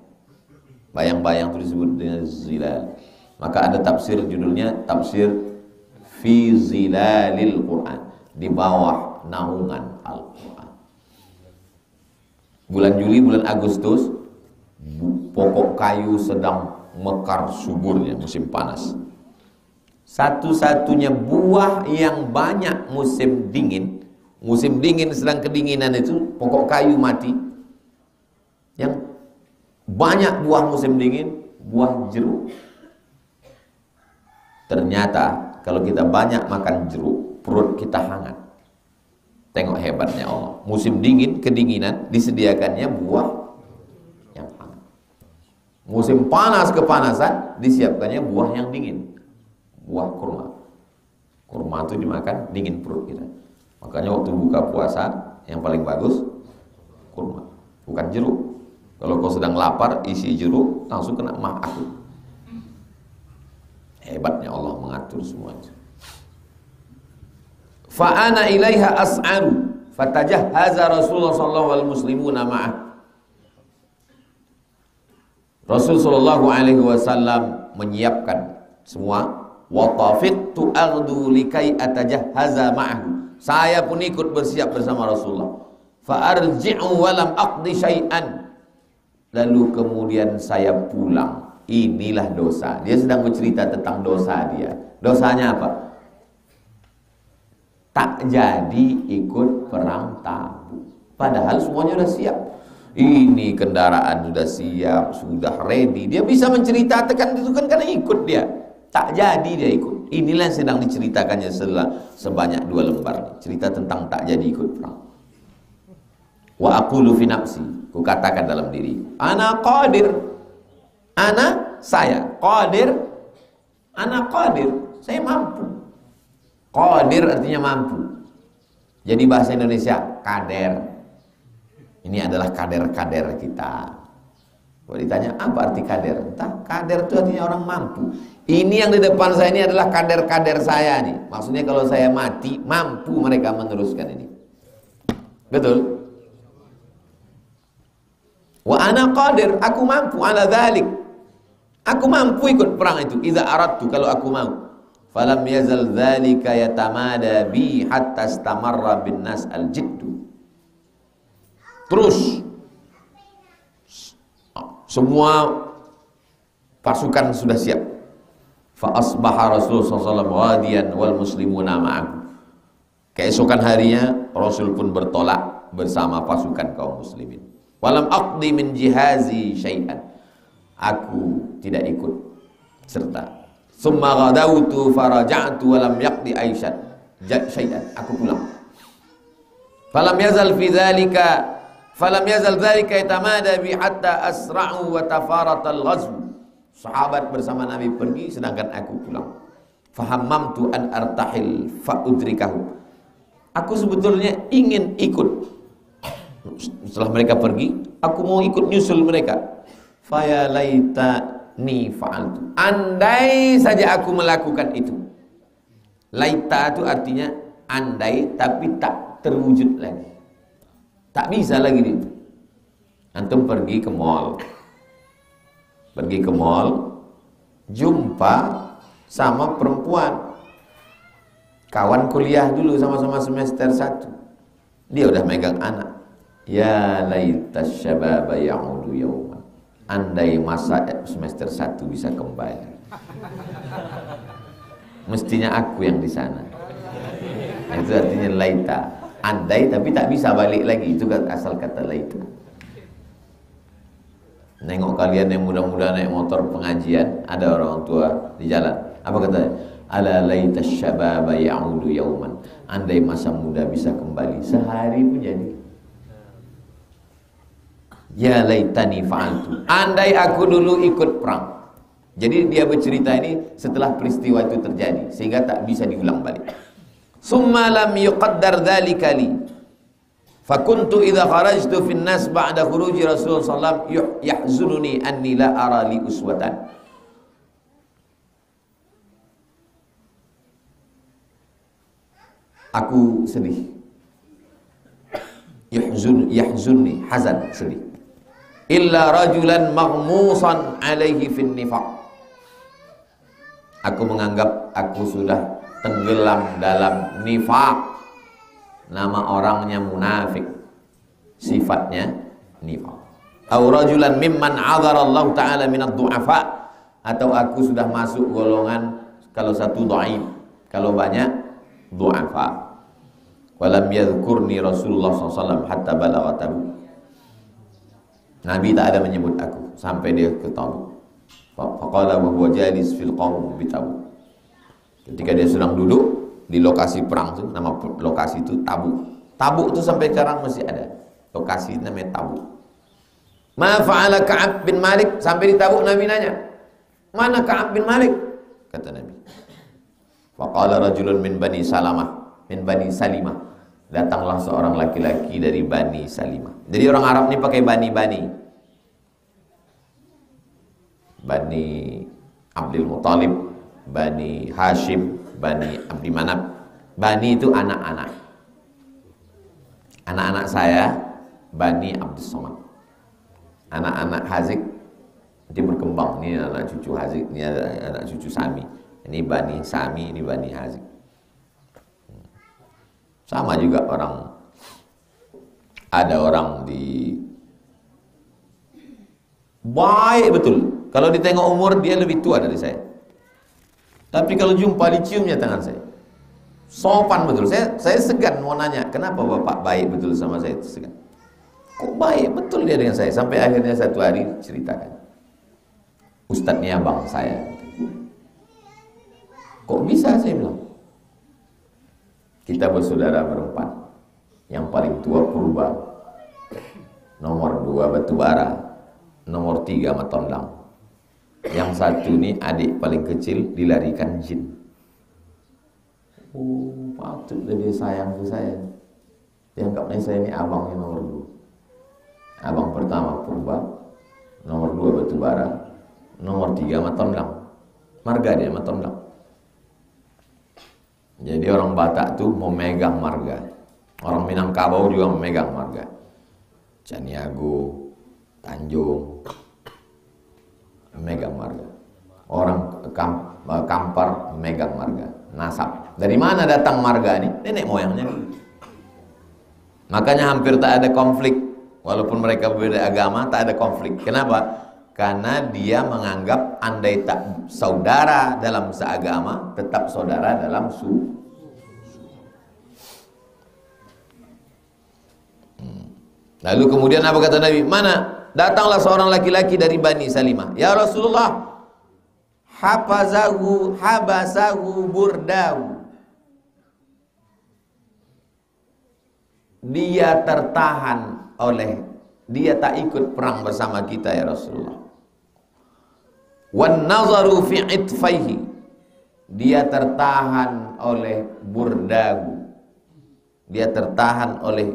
[SPEAKER 1] Bayang-bayang itu disebut dengan zilal. Maka ada tafsir judulnya tafsir fi zilalil Quran, di bawah naungan Al-Quran. Bulan Juli, bulan Agustus, pokok kayu sedang mekar suburnya, musim panas. Satu-satunya buah yang banyak musim dingin sedang kedinginan itu pokok kayu mati. Yang banyak buah musim dingin, buah jeruk. Ternyata kalau kita banyak makan jeruk, perut kita hangat. Tengok hebatnya Allah. Musim dingin, kedinginan, disediakannya buah yang hangat. Musim panas, kepanasan, disiapkannya buah yang dingin. Buah kurma. Kurma itu dimakan, dingin perut kita. Makanya waktu buka puasa, yang paling bagus, kurma. Bukan jeruk. Kalau kau sedang lapar, isi jeruk, langsung kena mah akut. Hebatnya Allah mengatur semua itu. Fa'ana ilaiha as'aru fatajahhaza Rasulullah sallallahu alaihi muslimuna ma'ah. Rasul sallallahu alaihi wasallam menyiapkan semua. Wa tafiqtu aghdu likai atajahhaza ma'ahu. Saya pun ikut bersiap bersama Rasulullah. Fa arji'u wa lam aqdi syai'an. Lalu kemudian saya pulang. Inilah dosa. Dia sedang bercerita tentang dosa dia. Dosanya apa? Tak jadi ikut perang Tabuk. Padahal semuanya sudah siap. Ini kendaraan sudah siap, sudah ready. Dia bisa menceritakan itu kan karena ikut dia. Tak jadi dia ikut. Inilah yang sedang diceritakannya sebanyak 2 lembar. Cerita tentang tak jadi ikut perang. Wa aqulu fi nafsi. Ku katakan dalam diri. Ana qadir. Ana saya. Qadir. Ana qadir. Saya mampu. Qadir artinya mampu. Jadi bahasa Indonesia kader. Ini adalah kader-kader kita. Kalau ditanya apa arti kader? Entah, kader itu artinya orang mampu. Ini yang di depan saya ini adalah kader-kader saya nih. Maksudnya kalau saya mati, mampu mereka meneruskan ini. Betul? Wa ana qadir, aku mampu ala dzalik. Aku mampu ikut perang itu. Idza aradtu, kalau aku mau. Falam yazal dzalika yatamada bi hatta istamarra bin nas al-jiddu. Terus semua pasukan sudah siap. Fa asbaha Rasulullah sallallahu alaihi wasallam ghadiyan wal muslimuna ma'ahu. Keesokan harinya Rasul pun bertolak bersama pasukan kaum muslimin. Walam aqdi min jihazi syai'an. Aku tidak ikut serta. Summa ghadawtu faraja'tu walam yaqdi aisyat syai'an. Aku pulang. Falam yazal dzalika yatamada bi hatta asra'u wa tafaratal ghazw. Sahabat bersama Nabi pergi sedangkan aku pulang. Fahammamtu an artahil fa udrikahu. Aku sebetulnya ingin ikut. Setelah mereka pergi, aku mau ikut nyusul mereka. Faya laitani fa'altu. Andai saja aku melakukan itu. Laita itu artinya andai tapi tak terwujud lagi. Tak bisa lagi itu. Antum pergi ke mall. pergi ke mall, jumpa sama perempuan, kawan kuliah dulu sama-sama semester 1. Dia udah megang anak. Ya laitas syababa ya'udu yawman. Andai masa semester 1 bisa kembali. Mestinya aku yang di sana. Itu artinya laita. Andai tapi tak bisa balik lagi. Itu asal kata laita. Nengok kalian yang muda-muda naik motor pengajian, ada orang tua di jalan. Apa katanya? Ala laita syababa ya'udu yauman. Andai masa muda bisa kembali sehari pun jadi. Ya laitani fa'altu. Andai aku dulu ikut perang. Jadi dia bercerita ini setelah peristiwa itu terjadi, sehingga tak bisa diulang balik. Summa lam yuqaddar dzalika li. Fakuntu idza kharajtu fin nas ba'da khuruji Rasulullah sallallahu alaihi wasallam yahzununi anni la ara li uswatan. Aku sedih. Yahzunni, hazan, sedih. Illa rajulan maghmusan alaihi fin nifaq. Aku menganggap aku sudah tenggelam dalam nifaq. Nama orangnya munafik, sifatnya nifaq. Au rajulan mimman 'adzara Allah taala minad du'afa, atau aku sudah masuk golongan kalau satu dhaif, kalau banyak du'afa. Walam yadhkurni Rasulullah SAW hatta balagha Tabuk. Nabi tak ada menyebut aku sampai dia ke Tabuk. Faqala wa huwa jalis fil qaum bi Tabuk. Ketika dia sedang duduk di lokasi perang itu, nama lokasi itu Tabuk. Tabuk itu sampai sekarang masih ada. Lokasi namanya Tabuk. Ma fa'ala Ka'ab bin Malik, sampai di Tabuk Nabi nanya, "Mana Ka'ab bin Malik?" Kata Nabi. Faqala rajulun min Bani Salamah, min Bani Salimah. Datanglah seorang laki-laki dari Bani Salimah. Jadi orang Arab ini pakai bani-bani. Bani Abdul Muthalib, Bani Hashim, Bani Abdi Manaf. Bani itu anak-anak. Anak-anak saya Bani Abdus Somad. Anak-anak Hazik nanti berkembang. Ini anak cucu Hazik, ini anak cucu Sami. Ini Bani Sami, ini Bani Hazik. Sama juga orang, ada orang di baik betul. Kalau ditengok umur dia lebih tua dari saya. Tapi kalau jumpa diciumnya tangan saya. Sopan betul. Saya segan mau nanya, kenapa Bapak baik betul sama saya? Itu segan. Kok baik betul dia dengan saya? Sampai akhirnya satu hari ceritakan. Ustadznya abang saya. Kok bisa, saya bilang. Kita bersaudara berempat. Yang paling tua Purba, nomor 2 Batubara, nomor 3 Matondang. Yang satu ini adik paling kecil dilarikan jin. Oh, patut dia sayang ke saya. Dianggapnya saya ini abangnya nomor 2. Abang pertama Purba, nomor 2 Batubara, nomor 3 Matondang. Marga dia Matondang. Jadi orang Batak tuh memegang marga. Orang Minangkabau juga memegang marga. Caniago, Tanjung, memegang marga. Orang Kampar memegang marga. Nasab. Dari mana datang marga ini? Nenek moyangnya. Makanya hampir tak ada konflik. Walaupun mereka berbeda agama, tak ada konflik. Kenapa? Karena dia menganggap andai tak saudara dalam seagama, tetap saudara dalam Lalu kemudian apa kata Nabi? Mana? Datanglah seorang laki-laki dari Bani Salimah. Ya Rasulullah, habasahu burdahu. Dia tertahan dia tak ikut perang bersama kita ya Rasulullah. Wan nazaru fi itfaihi. Dia tertahan oleh burdahu. Dia tertahan oleh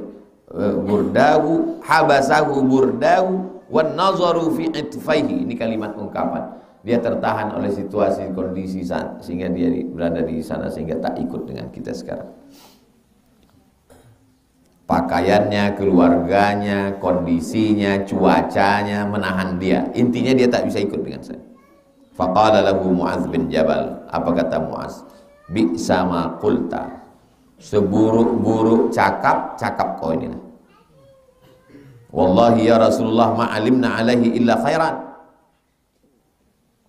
[SPEAKER 1] burdahu, habasahu burdahu wan nazaru fi itfaihi. Ini kalimat ungkapan. Dia tertahan oleh situasi kondisi sehingga dia berada di sana sehingga tak ikut dengan kita sekarang. Pakaiannya, keluarganya, kondisinya, cuacanya menahan dia. Intinya dia tak bisa ikut dengan saya. Faqala lahu Mu'adz bin Jabal. Apa kata Mu'adz? Bi'sa ma qulta. Seburuk-buruk cakap kau ini. Wallahi ya Rasulullah ma'alimna alaihi illa khairan.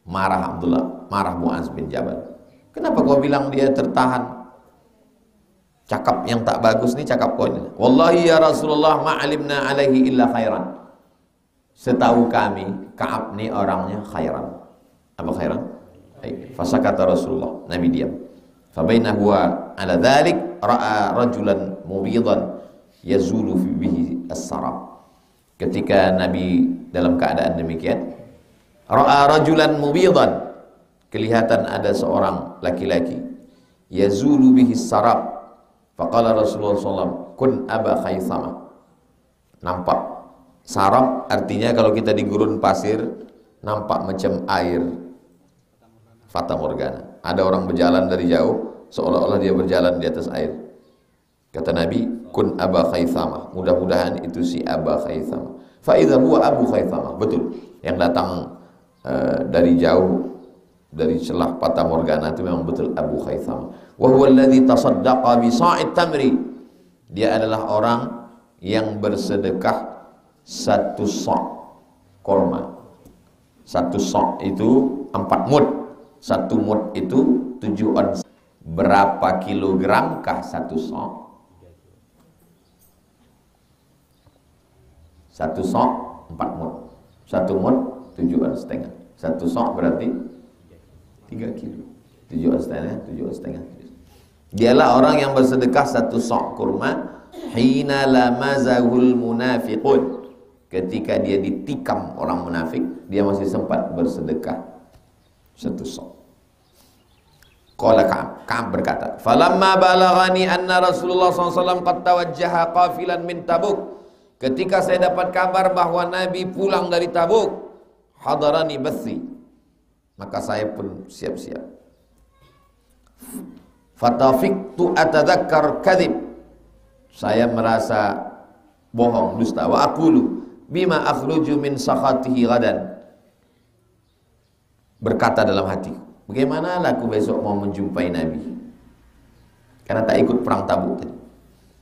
[SPEAKER 1] Marah Abdullah, marah Mu'adz bin Jabal. Kenapa kau bilang dia tertahan? Cakap yang tak bagus ni cakap kau ini. Wallahi ya Rasulullah ma'alimna alaihi illa khairan. Setahu kami Ka'ab ni orangnya khairan. Apa khairan? Fasakata Rasulullah. Nabi diam. Fabaina huwa ala dhalik ra'a rajulan mubidan yazulu bihi as-sarab. Ketika Nabi dalam keadaan demikian, ra'a rajulan mubidan, kelihatan ada seorang laki-laki yazulu bihi as-sarab. Faqala Rasulullah SAW, kun aba Khaythama. Nampak sarab artinya kalau kita di gurun pasir nampak macam air, fata morgana. Ada orang berjalan dari jauh seolah-olah dia berjalan di atas air. Kata Nabi, kun aba Khaythama. Mudah-mudahan itu si Aba Khaythama. Fa idza huwa Abu Khaythama. Betul. Yang datang dari jauh dari celah fata morgana itu memang betul Abu Khaythama. Wa huwa alladhi tasaddaqa bi sa'id tamri. Dia adalah orang yang bersedekah satu sa' korma. Satu sa' itu 4 mud. Satu mud itu 7 ons. Berapa kilogramkah satu sa'? Satu sa' 4 mud. Satu mud 7 ons setengah. Satu sa' berarti 3 kilo. 7 ons setengah, 7 ons setengah. Dialah orang yang bersedekah satu sa' kurma hina lamazahul munafiqun. Ketika dia ditikam orang munafik, dia masih sempat bersedekah satu sa'. Qala Ka'ab berkata, falamma balaghani anna Rasulullah SAW qad tawajjaha qafilan min Tabuk. Ketika saya dapat kabar bahwa Nabi pulang dari Tabuk, hadarani bathi, maka saya pun siap-siap. Fatafiqtu atadzakkar kadhib. Saya merasa bohong, dusta. Wa aqulu bima akhruju min sakhatihi gadan. Berkata dalam hati, bagaimana aku besok mau menjumpai Nabi? Karena tak ikut perang Tabuk tadi.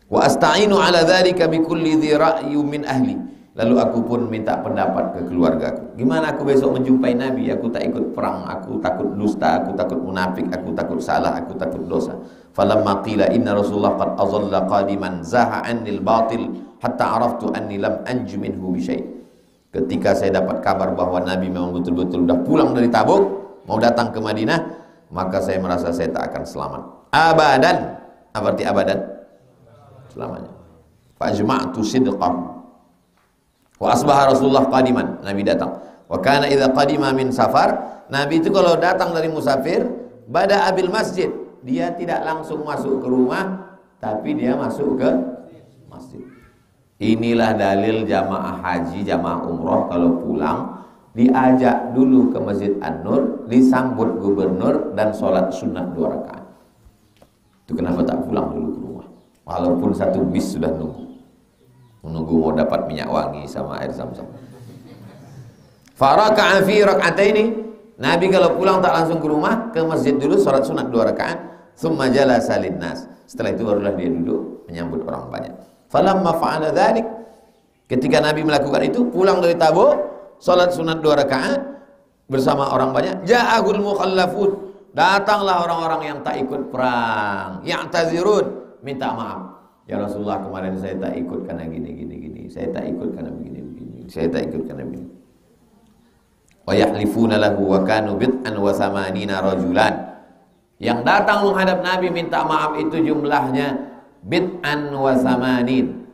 [SPEAKER 1] Wa asta'inu ala dzalika bi kulli dhi ra'yi min ahli. Lalu aku pun minta pendapat ke keluargaku. Gimana aku besok menjumpai Nabi? Aku tak ikut perang, aku takut dusta, aku takut munafik, aku takut salah, aku takut dosa. Falamma qila inna Rasulullah qad azalla qadiman zaha anil batil hatta araftu anni lam anju minhu bi syai'. Ketika saya dapat kabar bahwa Nabi memang betul-betul sudah pulang dari Tabuk, mau datang ke Madinah, maka saya merasa saya tak akan selamat. Abadan. Apa arti abadan? Selamanya. Fajma'tu sidqan. Wa asbaha Rasulullah qadiman. Nabi datang. Wa kana idza qadima min safar, Nabi itu kalau datang dari musafir, bada abil masjid, dia tidak langsung masuk ke rumah, tapi dia masuk ke masjid. Inilah dalil jamaah haji, jamaah umroh kalau pulang diajak dulu ke Masjid An-Nur, disambut gubernur dan sholat sunnah 2 rakaat. Itu kenapa tak pulang dulu ke rumah? Walaupun satu bis sudah menunggu mau dapat minyak wangi sama air zam-zam. Faraka'a fi rak'ataini. Nabi kalau pulang tak langsung ke rumah, ke masjid dulu salat sunat 2 rakaat, tsumma jalasa linnas. Setelah itu barulah dia duduk menyambut orang banyak. Falamma fa'ala dzalik, ketika Nabi melakukan itu, pulang dari Tabuk, salat sunat 2 rakaat bersama orang banyak, ja'ahul mukhallafun. Datanglah orang-orang yang tak ikut perang, ya'tazirun, minta maaf. Ya Rasulullah, kemarin saya tak ikut karena gini. Saya tak ikut karena begini. Saya tak ikut karena begini. Wa yahlifuna lahu wa kanu bid'an wa thamanina rajulan. Yang datang menghadap Nabi minta maaf itu jumlahnya bid'an wa thamanin.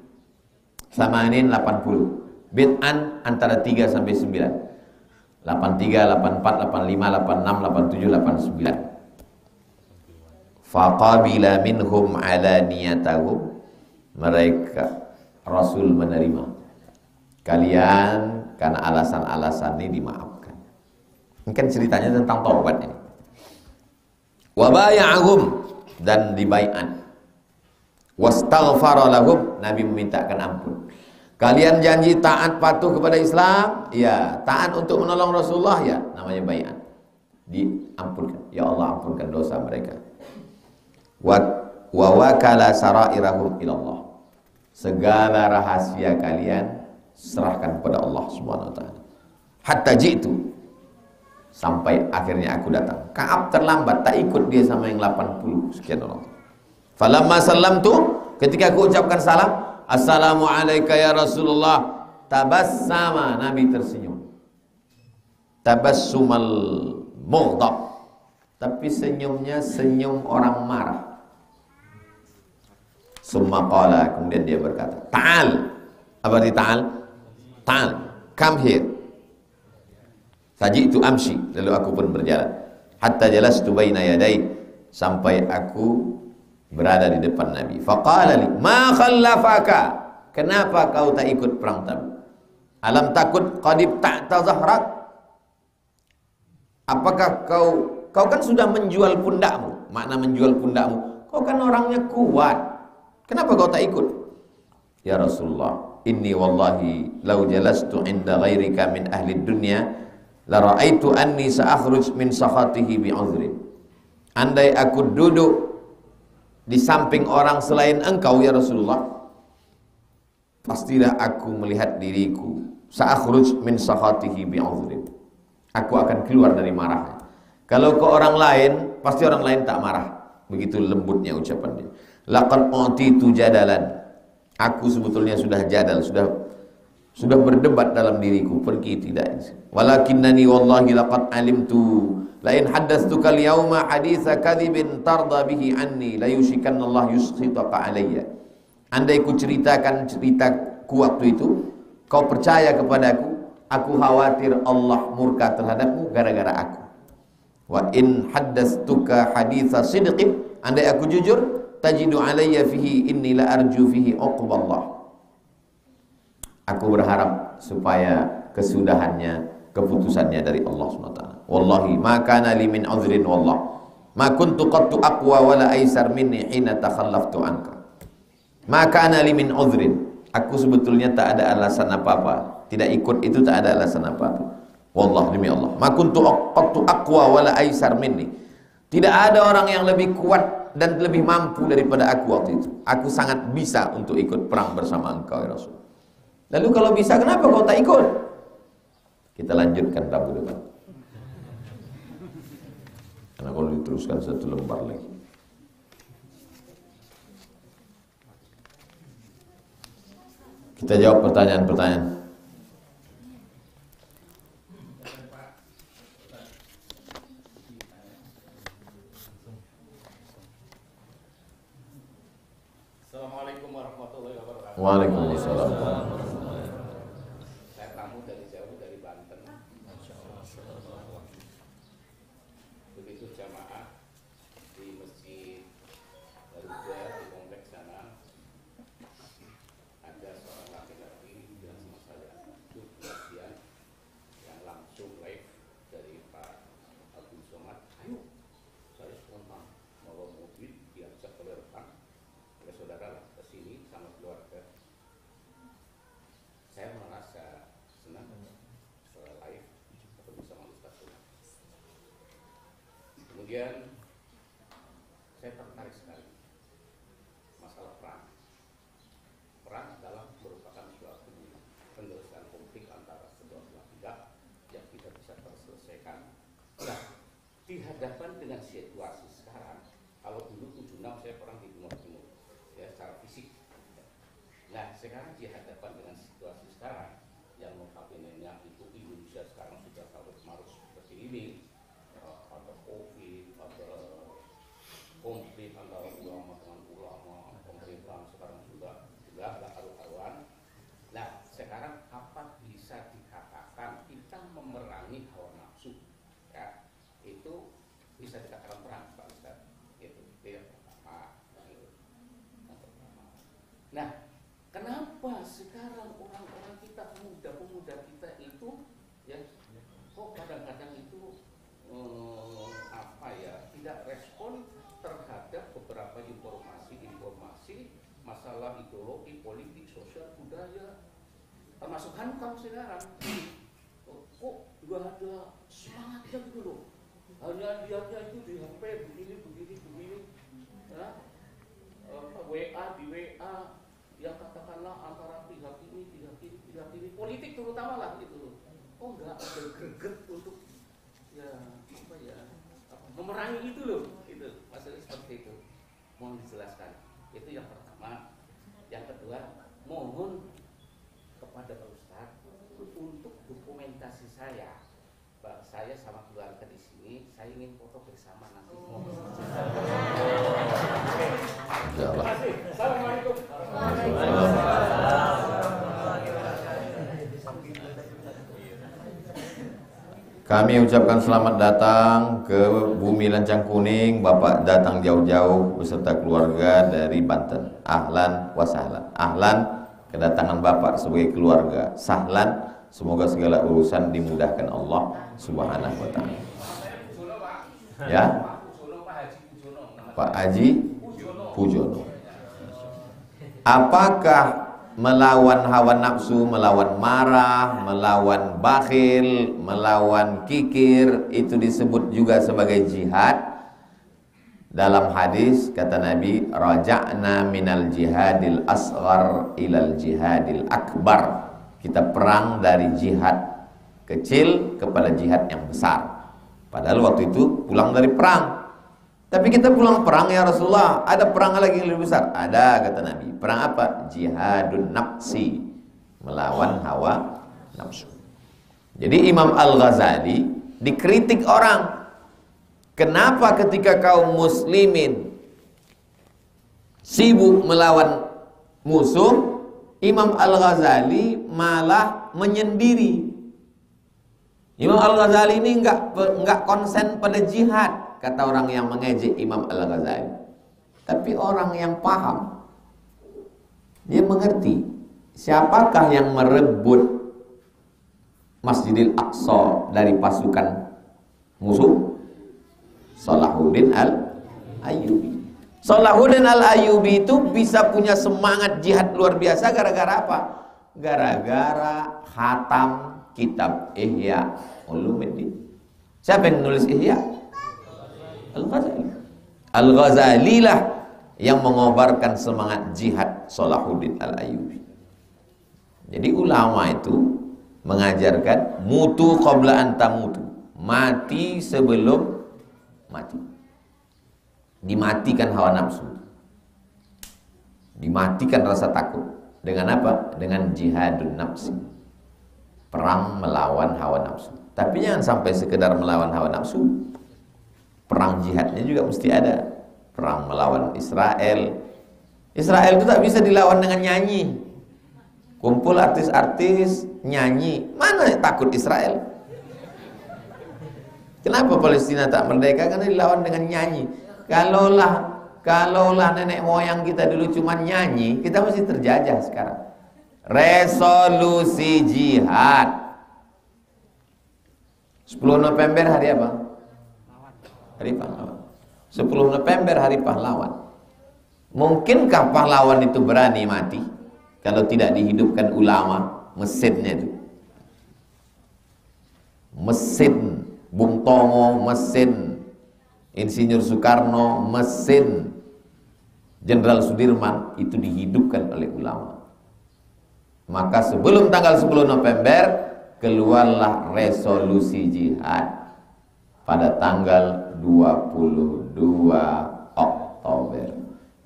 [SPEAKER 1] Thamanin 80. Bid'an antara 3 sampai 9. 83, 84, 85, 86, 87, 89. Faqabila minhum ala niyatahum. Mereka Rasul menerima. Kalian karena alasan-alasan ini dimaafkan. Ini kan ceritanya tentang taubat ini. Wa bay'ahum, dan dibai'an. wastaghfara lahum, Nabi memintakan ampun. Kalian janji taat patuh kepada Islam, ya, taat untuk menolong Rasulullah, ya, namanya baiat. Diampunkan, ya Allah ampunkan dosa mereka. Wa wakala sarairahum ilallah. Segala rahasia kalian serahkan kepada Allah Subhanahu wa taala. Hatta jitu, sampai akhirnya aku datang. Ka'ab terlambat, tak ikut dia sama yang 80 sekian orang. Falamma sallamtu, ketika aku ucapkan salam, assalamu alayka ya Rasulullah, tabassama, Nabi tersenyum. Tabassumal mughdab, tapi senyumnya senyum orang marah. Summa qala, kemudian dia berkata, ta'al. Apa arti ta'al? Ta'al, come here. Faji'tu amshi, lalu aku pun berjalan. Hatta jalastu baina yadai, sampai aku berada di depan Nabi. Faqala li, ma khallafaka, kenapa kau tak ikut perang Tabuk? Alam takut qadib ta'ta zahrak, apakah kau kan sudah menjual pundakmu? Makna menjual pundakmu, kau kan orangnya kuat, kenapa kau tak ikut? Ya Rasulullah, inni wallahi lau jalastu inda ghairika min ahli dunya la ra'aitu anni sa'akhruj min sakhatihi bi'udhrin. Andai aku duduk di samping orang selain engkau ya Rasulullah, pastilah aku melihat diriku sa'akhruj min sakhatihi bi'udhrin, aku akan keluar dari marahnya. Kalau ke orang lain, pasti orang lain tak marah. Begitu lembutnya ucapan dia. Laqad utitu jadalan, aku sebetulnya sudah jadal, sudah berdebat dalam diriku, pergi tidak. Walakinnani wallahi laqad alimtu la in haddatstuka al-yawma haditsa kadhibin tarda bihi anni la yushikanna Allah yuskhitaka alayya. Andai ku ceritakan ceritaku waktu itu, kau percaya kepadaku, aku khawatir Allah murka terhadapmu gara-gara aku. Wa in haddatstuka haditsa sidqin, andai aku jujur, tajidu alayya fihi inni la arju fihi uqballah. Aku berharap supaya kesudahannya, keputusannya dari Allah SWT. Wallahi ma kana li min uzrin wallah ma kuntu qattu aqwa wala aisar minni hina takhallaftu anka. Ma kana li min uzrin, aku sebetulnya tak ada alasan apa-apa, tidak ikut itu tak ada alasan apa-apa. Wallah, demi Allah, ma kuntu qattu aqwa wala aisar minni, tidak ada orang yang lebih kuat dan lebih mampu daripada aku waktu itu. Aku sangat bisa untuk ikut perang bersama engkau ya Rasul. Lalu kalau bisa, kenapa kau tak ikut? Kita lanjutkan Rabu depan. Karena kalau diteruskan satu lembar lagi. Kita jawab pertanyaan-pertanyaan.
[SPEAKER 2] Assalamualaikum warahmatullahi wabarakatuh.
[SPEAKER 1] Waalaikumsalam.
[SPEAKER 2] Saya tamu dari jauh dari Banten. Begitu jamaah di masjid Garuda di kompleks sana, ada seorang laki-laki yang sama saya itu pengajian yang langsung live dari Pak Abdul Somad. Ayo, saya spontan bawa mobil diajak oleh rekan, oleh saudara lah ke sini sama keluarga. Saya merasa senang setelah live ketemu sama Ustaz Somad. Kemudian saya tertarik sekali masalah perang. Perang adalah merupakan suatu penyelesaian konflik antara kedua belah pihak yang tidak bisa terselesaikan. Nah, dihadapkan dengan situasi sekarang, kalau dulu 76 saya perang di Timur Timur, ya secara fisik. Nah, sekarang dihadapkan dengan situasi sekarang yang notabene-nya itu Indonesia sekarang sudah marut seperti ini. Ada COVID, ada konflik antara ulama dengan ulama, pemerintahan sekarang sudah ada haru-haruan. Nah, sekarang apa bisa dikatakan kita memerangi hawa nafsu? Ya, itu bisa dikatakan perang, Pak Ustaz. Itu yang pertama. Nah, kenapa sekarang orang-orang kita, pemuda-pemuda kita itu, ya, kok kadang-kadang itu tidak respon terhadap beberapa informasi-informasi masalah ideologi, politik, sosial, budaya, termasuk hankam sekarang. Kok nggak ada semangatnya gitu loh? Hanya lihatnya itu di HP begini, ya? WA di WA yang katakanlah antara pihak ini, politik terutama lah gitu. Oh nggak ada greget untuk memerangi itu loh, itu maksudnya seperti itu. Mohon dijelaskan. Itu yang pertama. Yang kedua, mohon kepada Pak Ustadz untuk dokumentasi saya sama keluarga di sini. Saya ingin foto bersama nanti. Terima kasih. Assalamualaikum.
[SPEAKER 1] Kami ucapkan selamat datang ke Bumi Lancang Kuning. Bapak datang jauh-jauh beserta keluarga dari Banten. Ahlan wa sahlan. Ahlan, kedatangan Bapak sebagai keluarga. Sahlan, semoga segala urusan dimudahkan Allah Subhanahu wa taala. Ya. Pak Haji Pujono. Apakah melawan hawa nafsu, melawan marah, melawan bakhil, melawan kikir itu disebut juga sebagai jihad? Dalam hadis kata Nabi, raja'na minal jihadil asghar ilal jihadil akbar. Kita perang dari jihad kecil kepada jihad yang besar. Padahal waktu itu pulang dari perang. Tapi kita pulang perang ya Rasulullah, ada perang lagi yang lebih besar? Ada, kata Nabi. Perang apa? Jihadun nafsi, melawan hawa nafsu. Jadi Imam Al-Ghazali dikritik orang, kenapa ketika kaum muslimin sibuk melawan musuh, Imam Al-Ghazali malah menyendiri. Imam Al-Ghazali ini enggak konsen pada jihad, kata orang yang mengejek Imam Al-Ghazali. Tapi orang yang paham, dia mengerti siapakah yang merebut Masjidil Aqsa dari pasukan musuh? Salahuddin Al-Ayyubi. Salahuddin Al-Ayyubi itu bisa punya semangat jihad luar biasa gara-gara apa? Gara-gara khatam kitab Ihya Ulumuddin. Siapa yang nulis Ihya? Al-Ghazali. Al-Ghazali lah yang mengobarkan semangat jihad Salahuddin Al-Ayyubi. Jadi ulama itu mengajarkan mutu qabla an tamutu, mati sebelum mati. Dimatikan hawa nafsu, dimatikan rasa takut. Dengan apa? Dengan jihadun nafsi, perang melawan hawa nafsu. Tapi jangan sampai sekedar melawan hawa nafsu, perang jihadnya juga mesti ada. Perang melawan Israel. Israel itu tak bisa dilawan dengan nyanyi. Kumpul artis-artis nyanyi, mana takut Israel? Kenapa Palestina tak merdeka? Karena dilawan dengan nyanyi. Kalaulah nenek moyang kita dulu cuma nyanyi, kita mesti terjajah sekarang. Resolusi jihad 10 November hari apa? Hari pahlawan. 10 November hari pahlawan. Mungkinkah pahlawan itu berani mati kalau tidak dihidupkan ulama? Mesinnya itu, mesin Bung Tomo, mesin Insinyur Soekarno, mesin Jenderal Sudirman itu dihidupkan oleh ulama. Maka sebelum tanggal 10 November keluarlah resolusi jihad pada tanggal 22 Oktober.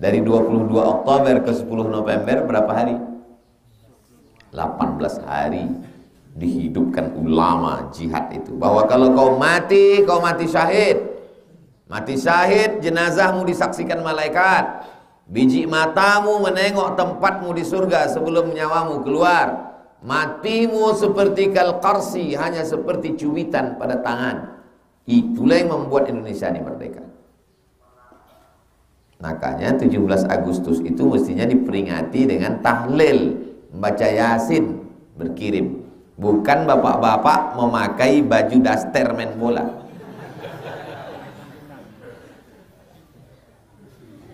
[SPEAKER 1] Dari 22 Oktober ke 10 November berapa hari? 18 hari dihidupkan ulama jihad itu. Bahwa kalau kau mati syahid. Mati syahid, jenazahmu disaksikan malaikat. Biji matamu menengok tempatmu di surga sebelum nyawamu keluar. Matimu seperti kalqarsi, hanya seperti cubitan pada tangan. Itulah yang membuat Indonesia ini merdeka. Makanya 17 Agustus itu mestinya diperingati dengan tahlil, membaca Yasin, berkirim. Bukan bapak-bapak memakai baju daster main bola.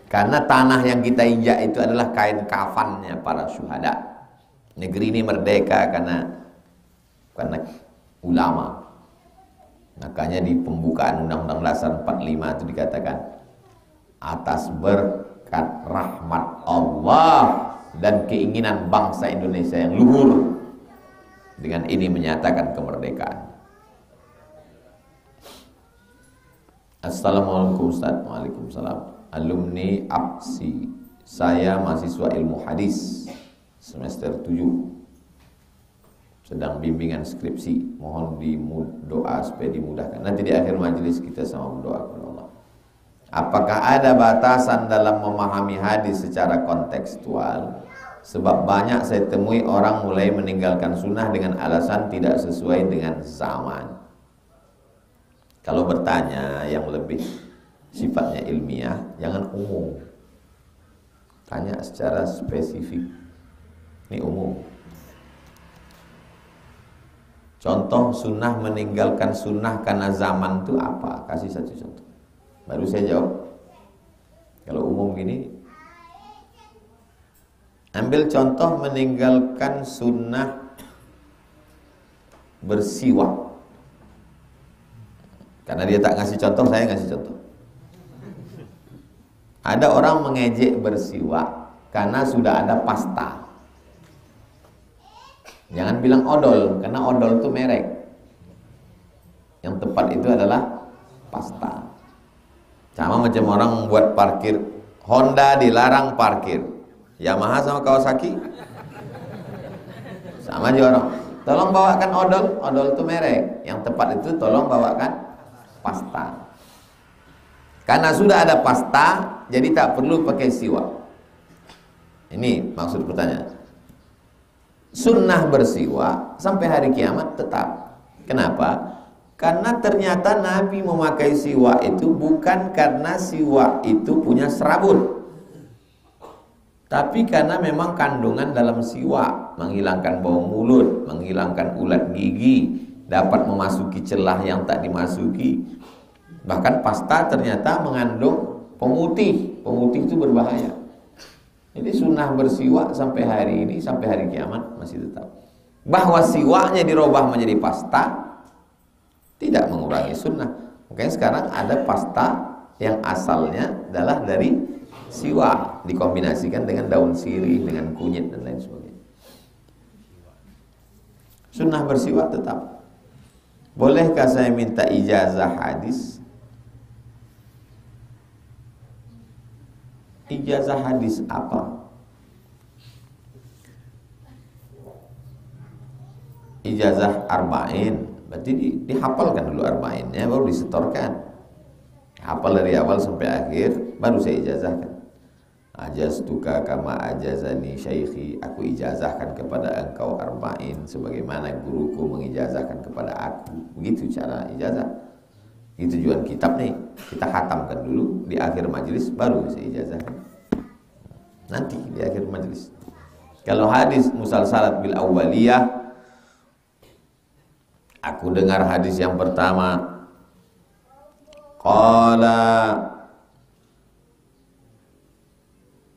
[SPEAKER 1] Karena tanah yang kita injak itu adalah kain kafannya para syuhada. Negeri ini merdeka karena ulama. Makanya di pembukaan Undang-Undang Dasar 45 itu dikatakan, atas berkat rahmat Allah dan keinginan bangsa Indonesia yang luhur, dengan ini menyatakan kemerdekaan. Assalamualaikum Ustaz. Waalaikumsalam. Alumni APSI, saya mahasiswa ilmu hadis semester 7, sedang bimbingan skripsi, mohon doa supaya dimudahkan. Nanti di akhir majelis kita sama berdoa kepada Allah. Apakah ada batasan dalam memahami hadis secara kontekstual? Sebab banyak saya temui orang mulai meninggalkan sunnah dengan alasan tidak sesuai dengan zaman. Kalau bertanya yang lebih sifatnya ilmiah, jangan umum. Tanya secara spesifik. Ini umum. Contoh sunnah meninggalkan sunnah karena zaman itu apa? Kasih satu contoh. Baru saya jawab. Kalau umum gini, ambil contoh meninggalkan sunnah bersiwak. Karena dia tak ngasih contoh, saya ngasih contoh. Ada orang mengejek bersiwak karena sudah ada pasta. Jangan bilang odol, karena odol itu merek. Yang tepat itu adalah pasta. Sama macam orang buat parkir, Honda dilarang parkir, Yamaha sama Kawasaki sama aja orang. Tolong bawakan odol, odol itu merek. Yang tepat itu tolong bawakan pasta. Karena sudah ada pasta, jadi tak perlu pakai siwak. Ini maksud pertanyaan. Sunnah bersiwak sampai hari kiamat tetap. Kenapa? Karena ternyata Nabi memakai siwak itu bukan karena siwak itu punya serabut, tapi karena memang kandungan dalam siwak menghilangkan bau mulut, menghilangkan ulat gigi, dapat memasuki celah yang tak dimasuki. Bahkan pasta ternyata mengandung pemutih. Pemutih itu berbahaya. Jadi sunnah bersiwak sampai hari ini, sampai hari kiamat masih tetap. Bahwa siwaknya dirubah menjadi pasta tidak mengurangi sunnah. Makanya sekarang ada pasta yang asalnya adalah dari siwak, dikombinasikan dengan daun sirih, dengan kunyit dan lain sebagainya. Sunnah bersiwak tetap. Bolehkah saya minta ijazah hadis? Ijazah hadis apa? Ijazah arba'in. Berarti dihafalkan dulu arba'innya, baru disetorkan. Hafal dari awal sampai akhir, baru saya ijazahkan. Ajaztuka kama ajazani syaikhi. Aku ijazahkan kepada engkau arba'in sebagaimana guruku mengijazahkan kepada aku. Begitu cara ijazah. Itu tujuan kitab nih. Kita khatamkan dulu di akhir majelis, baru saya ijazahkan. Nanti di akhir majelis. Kalau hadis musalsalat bil awwaliyah, aku dengar hadis yang pertama, qala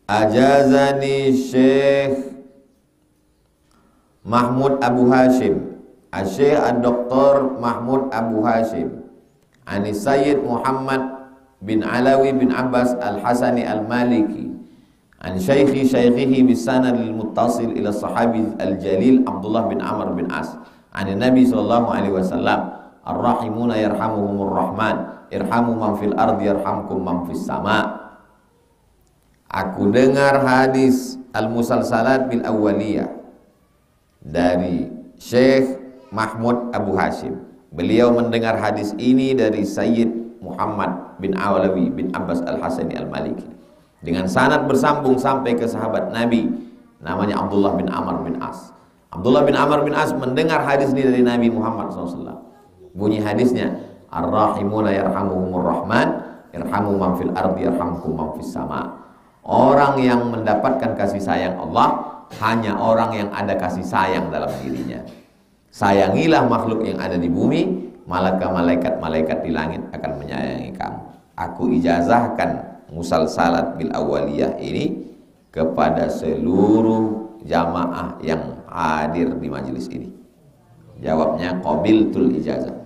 [SPEAKER 1] ajazani Syekh Mahmud Abu Hashim, Syekh Ad-Doktor Mahmud Abu Hashim, ani Sayyid Muhammad bin Alawi bin Abbas Al-Hasani Al-Maliki, an syaihihi bisanad al-muttasil ila sahabi al-jalil Abdullah bin Amr bin As, an Nabi sallallahu alaihi wasallam, ar-rahimuna yarhamuhumur rahman, irhamu man fil ardi yarhamkum man fis sama. Aku dengar hadis al-musalsalat bil awwaliyah dari Syekh Mahmud Abu Hashim. Beliau mendengar hadis ini dari Sayyid Muhammad bin Alawi bin Abbas Al-Hasani Al-Maliki dengan sanad bersambung sampai ke sahabat Nabi namanya Abdullah bin Amr bin As. Abdullah bin Amr bin As mendengar hadis ini dari Nabi Muhammad SAW. Bunyi hadisnya, ar-rahimuna yarhamuhumur rahman, irhamu man fil ardi yarhamkum man fis sama. Orang yang mendapatkan kasih sayang Allah hanya orang yang ada kasih sayang dalam dirinya. Sayangilah makhluk yang ada di bumi, maka malaikat-malaikat di langit akan menyayangi kamu. Aku ijazahkan musalsalat bil awaliyah ini kepada seluruh jamaah yang hadir di majelis ini? Jawabnya qabiltul ijazah.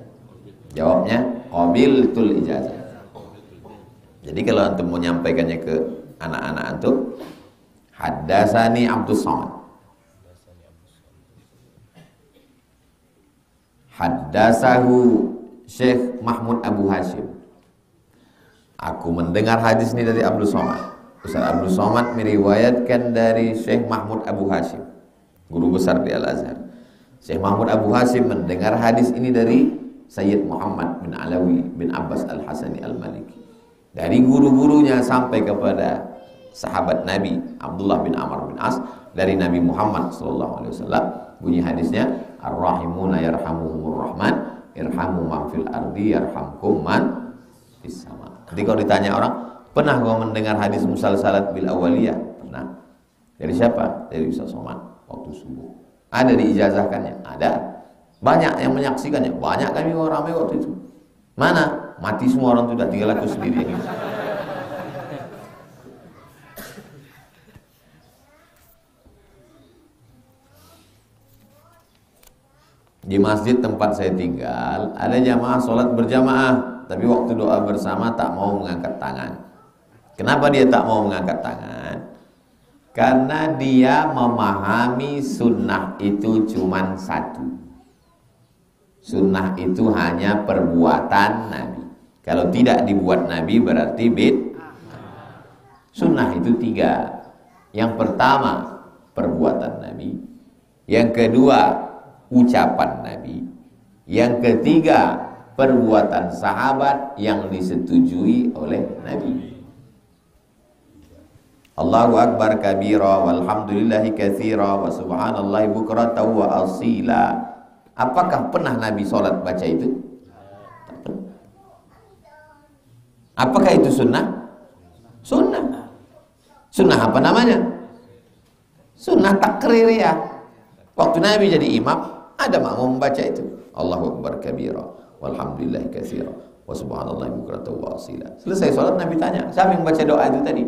[SPEAKER 1] Jawabnya qabiltul ijazah. Jadi kalau antum mau nyampaikannya ke anak-anak antum, haddatsani Abdus Somad, haddatsahu Syekh Mahmud Abu Hashim. Aku mendengar hadis ini dari Abdul Somad. Ustaz Abdul Somad meriwayatkan dari Syekh Mahmud Abu Hashim, guru besar di Al-Azhar. Syekh Mahmud Abu Hashim mendengar hadis ini dari Sayyid Muhammad bin Alawi bin Abbas Al-Hasani Al-Maliki, dari guru-gurunya sampai kepada sahabat Nabi Abdullah bin Amr bin As, dari Nabi Muhammad SAW. Bunyi hadisnya, ar-rahimuna yarhamuhumur rahman, irhamu man fil ardi yarhamkum man fis sama. Jadi kalau ditanya orang, pernah kau mendengar hadis musalsalat bil awaliyah? Pernah. Dari siapa? Dari Ustaz Somad waktu subuh. Ada diijazahkannya? Ada. Banyak yang menyaksikannya. Banyak kami orang ramai waktu itu. Mana? Mati semua orang itu, sudah tinggal aku sendiri. Di masjid tempat saya tinggal ada jamaah sholat berjamaah, tapi waktu doa bersama tak mau mengangkat tangan. Kenapa dia tak mau mengangkat tangan? Karena dia memahami sunnah itu cuma satu. Sunnah itu hanya perbuatan Nabi. Kalau tidak dibuat Nabi berarti bid'ah. Sunnah itu 3. Yang pertama perbuatan Nabi, yang kedua ucapan Nabi, yang ketiga perbuatan sahabat yang disetujui oleh Nabi. Allahu Akbar kabira walhamdulillahi katsira wa subhanallahi bukratan wa asila. Apakah pernah Nabi sholat baca itu? Apakah itu sunnah? Sunnah. Sunnah apa namanya? Sunnah takririyah. Waktu Nabi jadi imam, ada makmum membaca itu. Allahu Akbar kabira walhamdulillahi katsira wa subhanallahi bukratan wa asila. Selesai sholat Nabi tanya, siapa yang baca doa itu tadi?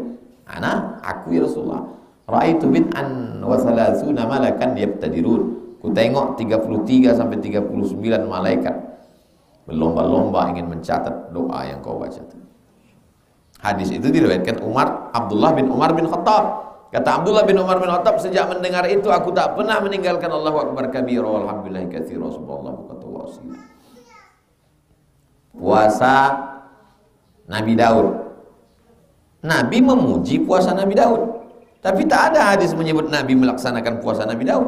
[SPEAKER 1] Aku ya Rasulullah. Ra'aitu bid'an wa thalathuna malakan yabtadirun. Ku tengok 33 sampai 39 malaikat berlomba-lomba ingin mencatat doa yang kau baca. Hadis itu diriwayatkan Abdullah bin Umar bin Khattab. Kata Abdullah bin Umar bin Khattab, sejak mendengar itu aku tak pernah meninggalkan Allahu Akbar kabira walhamdulillahi katsira subhanallah wa ta'ala. Puasa Nabi Daud. Nabi memuji puasa Nabi Daud, tapi tak ada hadis menyebut Nabi melaksanakan puasa Nabi Daud.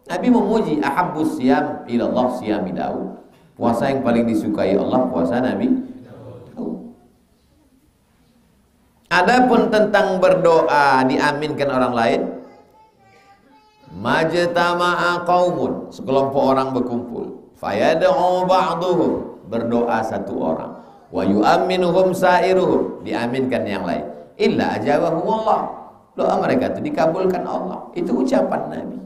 [SPEAKER 1] Nabi memuji ahabbus siyam ilallah siyami Daud. Puasa yang paling disukai Allah puasa Nabi Daud. Adapun tentang berdoa diaminkan orang lain, majtama'a qaumun, sekelompok orang berkumpul, fayad'u ba'duhum, berdoa satu orang, wa yu'amminuhum sa'iruhum, diaminkan yang lain, illa ajabahumullah, doa mereka itu dikabulkan Allah. Itu ucapan Nabi.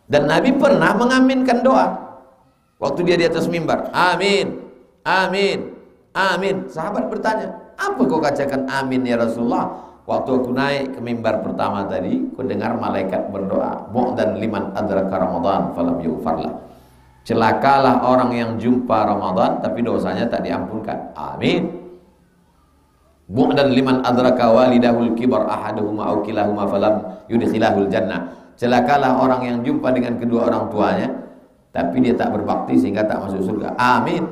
[SPEAKER 1] Dan Nabi pernah mengaminkan doa waktu dia di atas mimbar, amin, amin, amin. Sahabat bertanya, apa kau katakan amin ya Rasulullah? Waktu aku naik ke mimbar pertama tadi, ku dengar malaikat berdoa, mu'dan liman adraka Ramadan falam yughfarlah. Celakalah orang yang jumpa Ramadan tapi dosanya tak diampunkan. Amin. Bu'dan liman adraka walidahul kibar ahaduhuma aw kilahuma falam yudkhilahul jannah. Celakalah orang yang jumpa dengan kedua orang tuanya tapi dia tak berbakti sehingga tak masuk surga. Amin.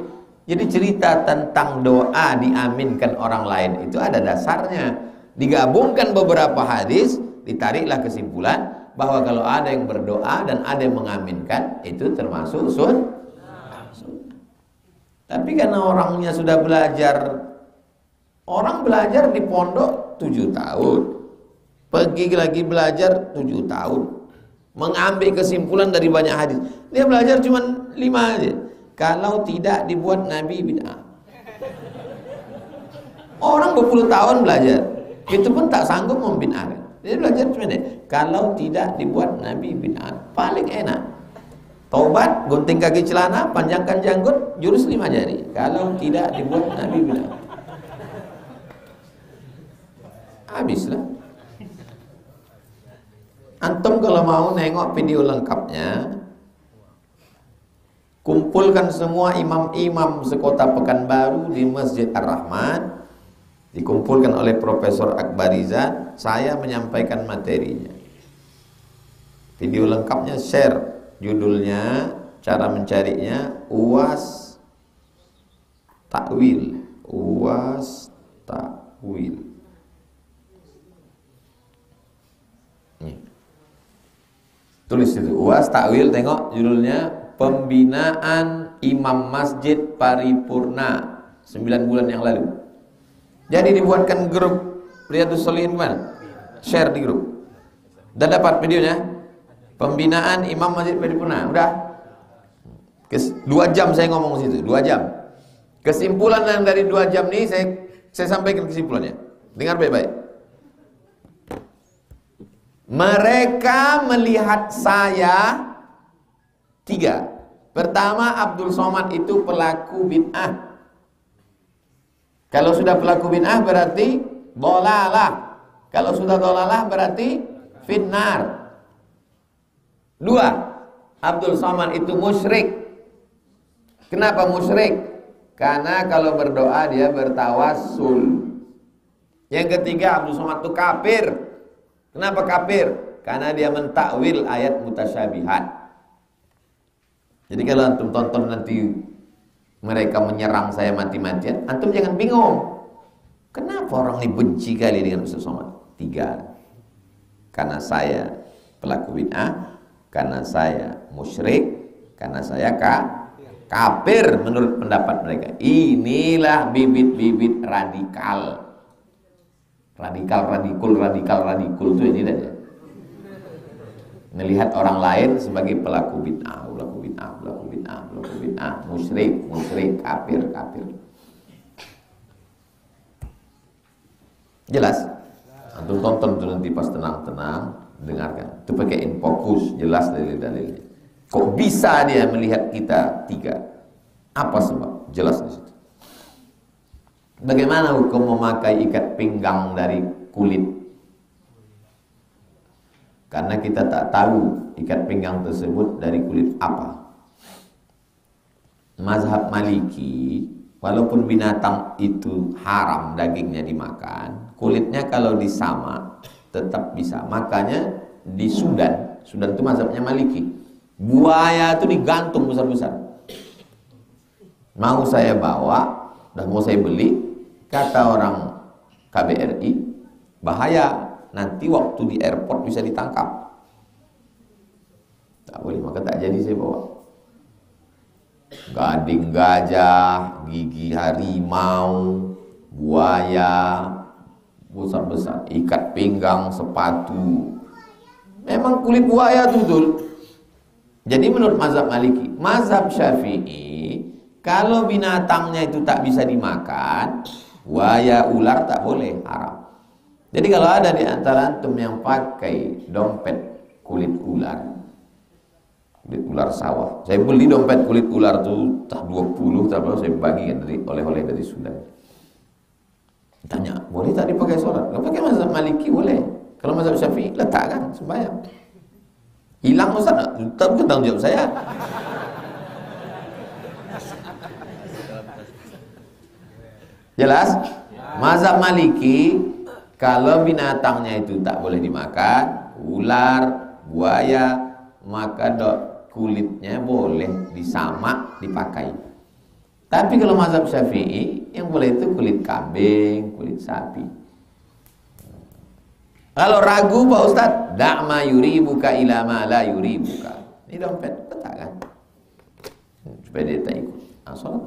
[SPEAKER 1] Jadi cerita tentang doa diaminkan orang lain itu ada dasarnya. Digabungkan beberapa hadis, ditariklah kesimpulan bahwa kalau ada yang berdoa dan ada yang mengaminkan, itu termasuk sunnah. Tapi karena orangnya sudah belajar, orang belajar di pondok 7 tahun, pergi lagi belajar 7 tahun, mengambil kesimpulan dari banyak hadis. Dia belajar cuma 5 aja. Kalau tidak dibuat Nabi bid'ah. Orang berpuluh tahun belajar, itu pun tak sanggup membid'ahkan. Dia belajar cuma ini. Kalau tidak dibuat Nabi bid'ah, paling enak. Taubat, gunting kaki celana, panjangkan janggut, jurus 5 jari. Kalau tidak dibuat Nabi bid'ah. Habislah. Antum kalau mau nengok video lengkapnya, kumpulkan semua imam-imam sekota Pekanbaru di Masjid Ar-Rahman, dikumpulkan oleh Profesor Akbarizan, saya menyampaikan materinya. Video lengkapnya share, judulnya, cara mencarinya UAS Takwil. UAS Takwil. Nih. Tulis itu UAS Takwil, tengok judulnya Pembinaan Imam Masjid Paripurna 9 bulan yang lalu. Jadi dibuatkan grup Riyadhus Shalihin mana? Share di grup. Udah dapat videonya? Pembinaan Imam Masjid Paripurna. Udah? 2 jam saya ngomong situ, 2 jam. Kesimpulan yang dari 2 jam ini saya sampaikan kesimpulannya. Dengar baik-baik. Mereka melihat saya 3. Pertama, Abdul Somad itu pelaku bid'ah. Kalau sudah pelaku bid'ah berarti dolalah. Kalau sudah dolalah berarti finnar. 2. Abdul Somad itu musyrik. Kenapa musyrik? Karena kalau berdoa dia bertawassul. Yang ketiga, Abdul Somad itu kafir. Kenapa kafir? Karena dia mentakwil ayat mutasyabihat. Jadi kalau antum tonton nanti mereka menyerang saya mati-matian, antum jangan bingung. Kenapa orang ini benci kali dengan Ustaz Somad? 3. Karena saya pelaku bid'ah, karena saya musyrik, karena saya kafir menurut pendapat mereka. Inilah bibit-bibit radikal. Radikal itu ini saja. Melihat orang lain sebagai pelaku bid'ah, musyrik, kafir. Jelas? Antum tonton itu nanti pas tenang-tenang, dengarkan. Itu pakai fokus, jelas dalil-dalilnya. Kok bisa dia melihat kita 3? Apa sebab? Jelas di situ. Bagaimana hukum memakai ikat pinggang dari kulit? Karena kita tak tahu ikat pinggang tersebut dari kulit apa. Mazhab Maliki, walaupun binatang itu haram dagingnya dimakan, kulitnya kalau disamak tetap bisa. Makanya di Sudan itu mazhabnya Maliki, buaya itu digantung besar-besar. Mau saya bawa dan mau saya beli, kata orang KBRI, bahaya, nanti waktu di airport bisa ditangkap. Tak boleh, maka tak jadi saya bawa. Gading gajah, gigi harimau, buaya, besar-besar, ikat pinggang, sepatu. Memang kulit buaya itu betul. Jadi menurut mazhab Maliki, mazhab Syafi'i, kalau binatangnya itu tak bisa dimakan, buaya, ular tak boleh, haram. Jadi kalau ada di antara antum yang pakai dompet kulit ular sawah, saya beli dompet kulit ular tuh tak 20, tak berapa, saya bagikan dari oleh-oleh dari Sudan. Tanya, boleh tak dipakai sholat? Kalau pakai mazhab Maliki boleh. Kalau mazhab Syafi'i letakkan sembahyang. Hilang Ustaz, tak bukan tanggung jawab saya. Jelas? Mazhab Maliki, kalau binatangnya itu tak boleh dimakan, ular, buaya, maka kulitnya boleh disamak, dipakai. Tapi kalau mazhab Syafi'i, yang boleh itu kulit kambing, kulit sapi. Kalau ragu Pak Ustaz, da'ma yuribuka ila ma la yuribuka. Ini dompet, letakkan. Supaya dia tak ikut. Sholat.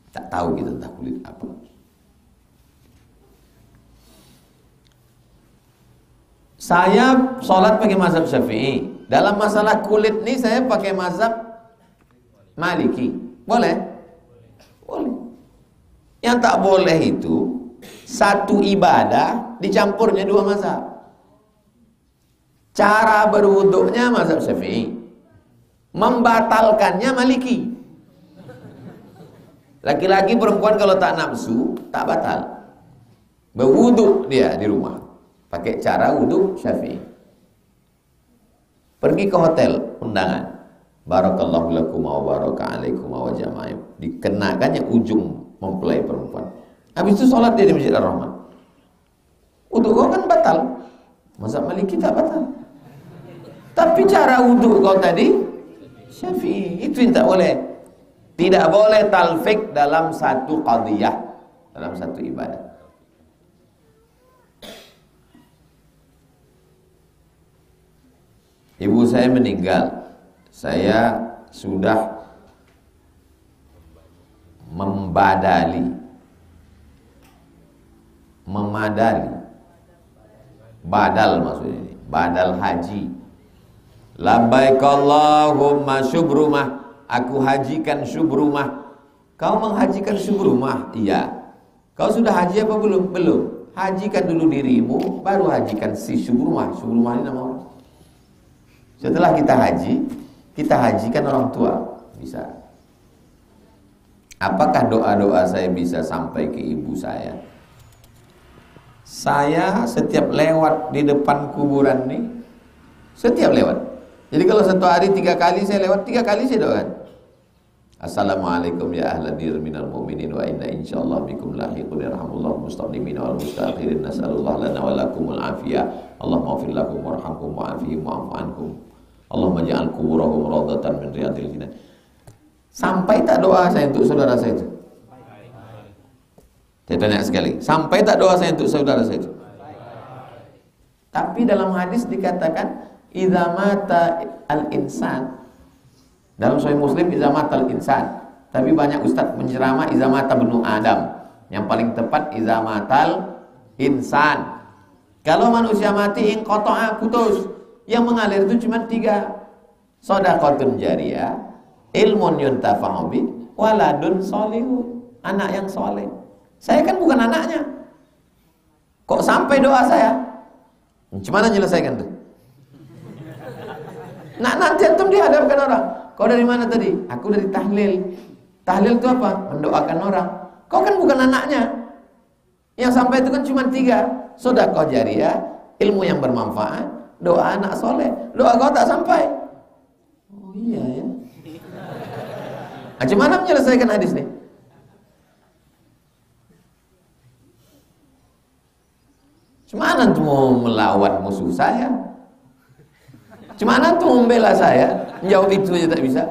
[SPEAKER 1] Tak tahu kita entah kulit apa. Saya sholat pakai mazhab Syafi'i. Dalam masalah kulit ini saya pakai mazhab Maliki. Boleh? Boleh. Yang tak boleh itu satu ibadah dicampurnya 2 mazhab. Cara berwuduknya mazhab Syafi'i, membatalkannya Maliki. Laki-laki perempuan kalau tak nafsu tak batal. Berwudu dia di rumah pakai cara wudu Syafi'i. Pergi ke hotel undangan, barakallahu lakum wa baraka alaikum wa jama'a, dikenakan yang ujung mempelai perempuan. Habis itu sholat dia di Masjid Ar-Rahman. Wudu kau kan batal, mazhab Maliki tak batal. Tapi cara wudu kau tadi Syafi'i, itu yang tak boleh. Tidak boleh talfik dalam satu qadiyah, dalam satu ibadah. Ibu saya meninggal, saya sudah memadali, badal maksudnya ini, badal haji. Labbaik Allahumma syubrumah, aku hajikan syubrumah. Kau menghajikan syubrumah? Iya. Kau sudah haji apa belum? Belum. Hajikan dulu dirimu, baru hajikan si syubrumah. Syubrumah ini nama orang. Setelah kita haji, kita hajikan orang tua. Bisa. Apakah doa-doa saya bisa sampai ke ibu saya? Saya setiap lewat di depan kuburan nih, setiap lewat. Jadi kalau satu hari 3 kali saya lewat, 3 kali saya doakan. Assalamualaikum ya ahla dir minal mu'minin wa inna insyaallah bikum lahiqun yarhamullahu mustaqdimin wal mustakhirin nasallallahu lana wa lakumul afiyah. Allahumma ighfir lakum warhamkum wa'afihim wa'fu ankum. Allahumma ja'al kuburahum rawdatan min riyadil jannah. Sampai tak doa saya untuk saudara saya itu? Saya tanya sekali, sampai tak doa saya untuk saudara saya itu? Tapi dalam hadis dikatakan idza mata al-insan, dalam Sahih Muslim idza mata al-insan, tapi banyak ustaz menceramah idza mata ibnu Adam. Yang paling tepat idza matal insan. Kalau manusia mati inqata'a, putus. Yang mengalir itu cuma 3. Shadaqatun jariyah, ilmun yuntafa'u bi, waladun sholihu, anak yang soleh. Saya kan bukan anaknya. Kok sampai doa saya? Gimana menyelesaikan tuh? Nah, nanti antum dihadapkan orang. Kau dari mana tadi? Aku dari tahlil. Tahlil itu apa? Mendoakan orang. Kau kan bukan anaknya. Yang sampai itu kan cuma 3. Shadaqah jariyah, ilmu yang bermanfaat, doa anak soleh. Doa kau tak sampai. Oh iya ya. Nah, gimana menyelesaikan hadis nih? Gimana tuh mau melawan musuh saya? Gimana tuh membela saya? Jawab itu aja tak bisa.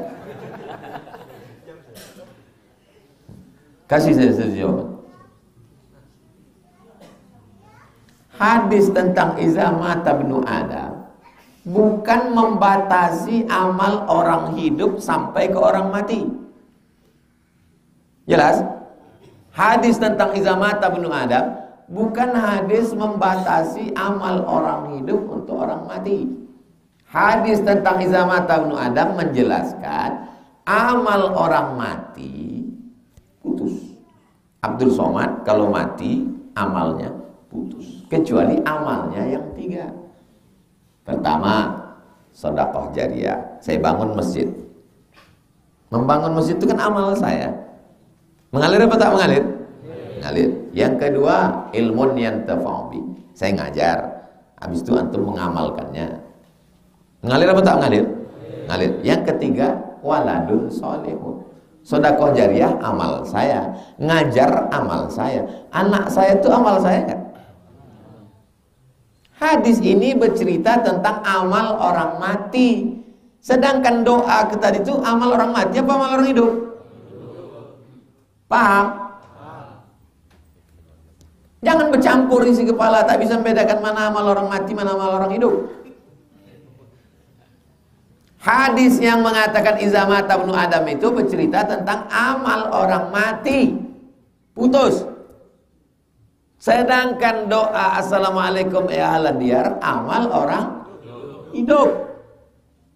[SPEAKER 1] Kasih saya jawaban. Hadis tentang iza mata ibnu Adam bukan membatasi amal orang hidup sampai ke orang mati. Jelas? Hadis tentang iza mata ibnu Adam bukan hadis membatasi amal orang hidup untuk orang mati. Hadis tentang iza mata ibnu Adam menjelaskan amal orang mati putus. Abdul Somad kalau mati amalnya putus, kecuali amalnya yang 3. Pertama, sedekah jariyah. Saya bangun masjid. Membangun masjid itu kan amal saya. Mengalir apa tak mengalir? Mengalir. Yang kedua, ilmun yantafa'u bi. Saya ngajar. Habis itu antum mengamalkannya. Mengalir apa tak mengalir? Mengalir. Yang ketiga, waladun sholihun. Sedekah jariyah amal saya, ngajar amal saya. Anak saya itu amal saya kan? Hadis ini bercerita tentang amal orang mati. Sedangkan doa kita itu amal orang mati apa amal orang hidup? Paham? Jangan bercampur isi kepala, tak bisa membedakan mana amal orang mati, mana amal orang hidup. Hadis yang mengatakan iza mata ibnu Adam itu bercerita tentang amal orang mati. Putus. Sedangkan doa assalamualaikum ya ahlan diyar amal orang hidup.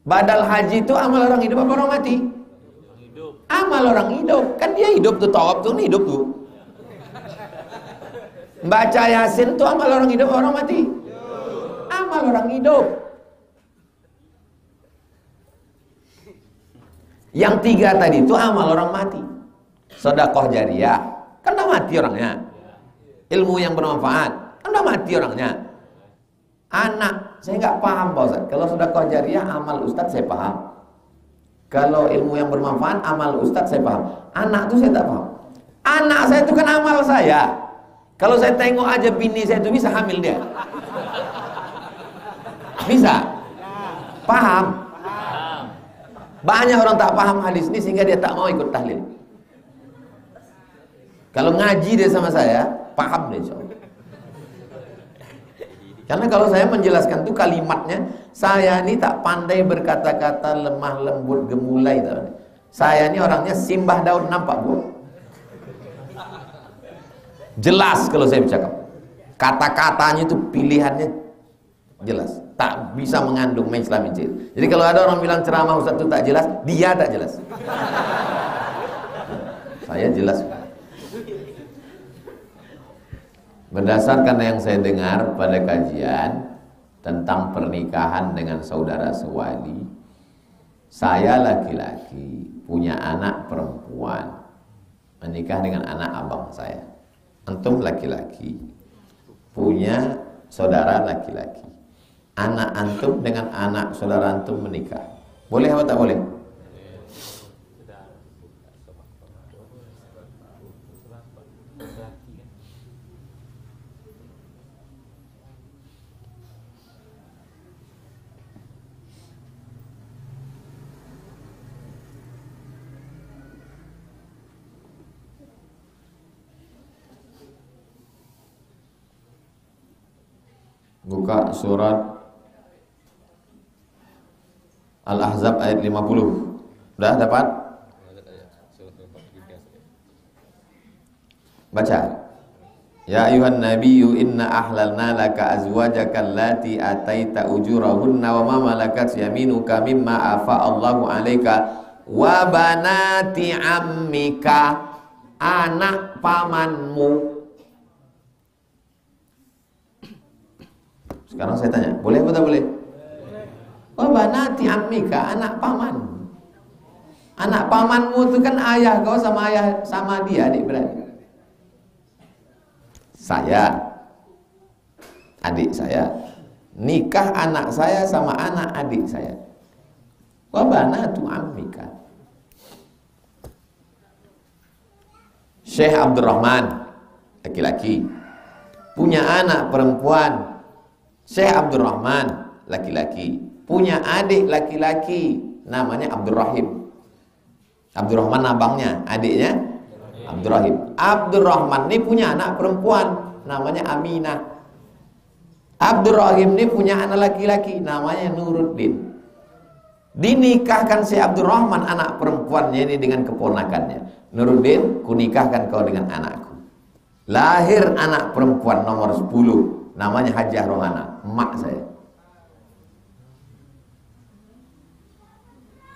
[SPEAKER 1] Badal haji itu amal orang hidup apa orang mati? Amal orang hidup. Kan dia hidup tuh, tawaf tuh hidup tuh. Baca Yasin tuh amal orang hidup apa orang mati? Amal orang hidup. Yang 3 tadi itu amal orang mati. Sedekah jariyah, kan dah mati orangnya. ilmu yang bermanfaat. Kan udah mati orangnya. Anak, saya nggak paham Pak Ustaz. Kalau sedekah jariah amal Ustaz saya paham. Kalau ilmu yang bermanfaat amal Ustaz saya paham. Anak itu saya tak paham. Anak saya itu kan amal saya. Kalau saya tengok aja bini saya itu bisa hamil dia. Bisa? Paham? Banyak orang tak paham hadis ini sehingga dia tak mau ikut tahlil. Kalau ngaji dia sama saya, paham dia insya Allah. Karena kalau saya menjelaskan itu kalimatnya, saya ini tak pandai berkata-kata lemah lembut gemulai. Saya ini orangnya simbah daun nampak bu. Jelas kalau saya bercakap. Kata-katanya itu pilihannya jelas. Tak bisa mengandung mencelah-mencil. Jadi kalau ada orang bilang ceramah Ustaz itu tak jelas, dia tak jelas. Saya jelas. Berdasarkan yang saya dengar pada kajian tentang pernikahan dengan saudara sewali, saya laki-laki punya anak perempuan menikah dengan anak abang saya. Antum laki-laki punya saudara laki-laki. Anak antum dengan anak saudara antum menikah. Boleh apa tak boleh? Buka surat Al-Ahzab ayat 50. Sudah dapat? Baca. Ya ayuhan nabiyyu inna ahlalna laka azwajaka allati ataita ujurahunna wa ma malakat yaminuka mimma afa Allahu alaika wa banati ammika, anak pamanmu. Sekarang saya tanya, boleh atau tak boleh? Wa banati ammika, anak paman. Anak pamanmu itu kan ayah kau sama dia adik-beradik. Saya, adik saya, nikah anak saya sama anak adik saya. Wa banatu ammika. Syekh Abdurrahman, laki-laki, punya anak perempuan. Syekh Abdurrahman, laki-laki, punya adik laki-laki namanya Abdurrahim. Abdurrahman abangnya, adiknya Abdurrahim. Abdurrahman ini punya anak perempuan namanya Aminah. Abdurrahim ini punya anak laki-laki namanya Nuruddin. Dinikahkan si Abdurrahman anak perempuannya ini dengan keponakannya. Nuruddin, kunikahkan kau dengan anakku. Lahir anak perempuan nomor 10 namanya Hajah Rohana, emak saya.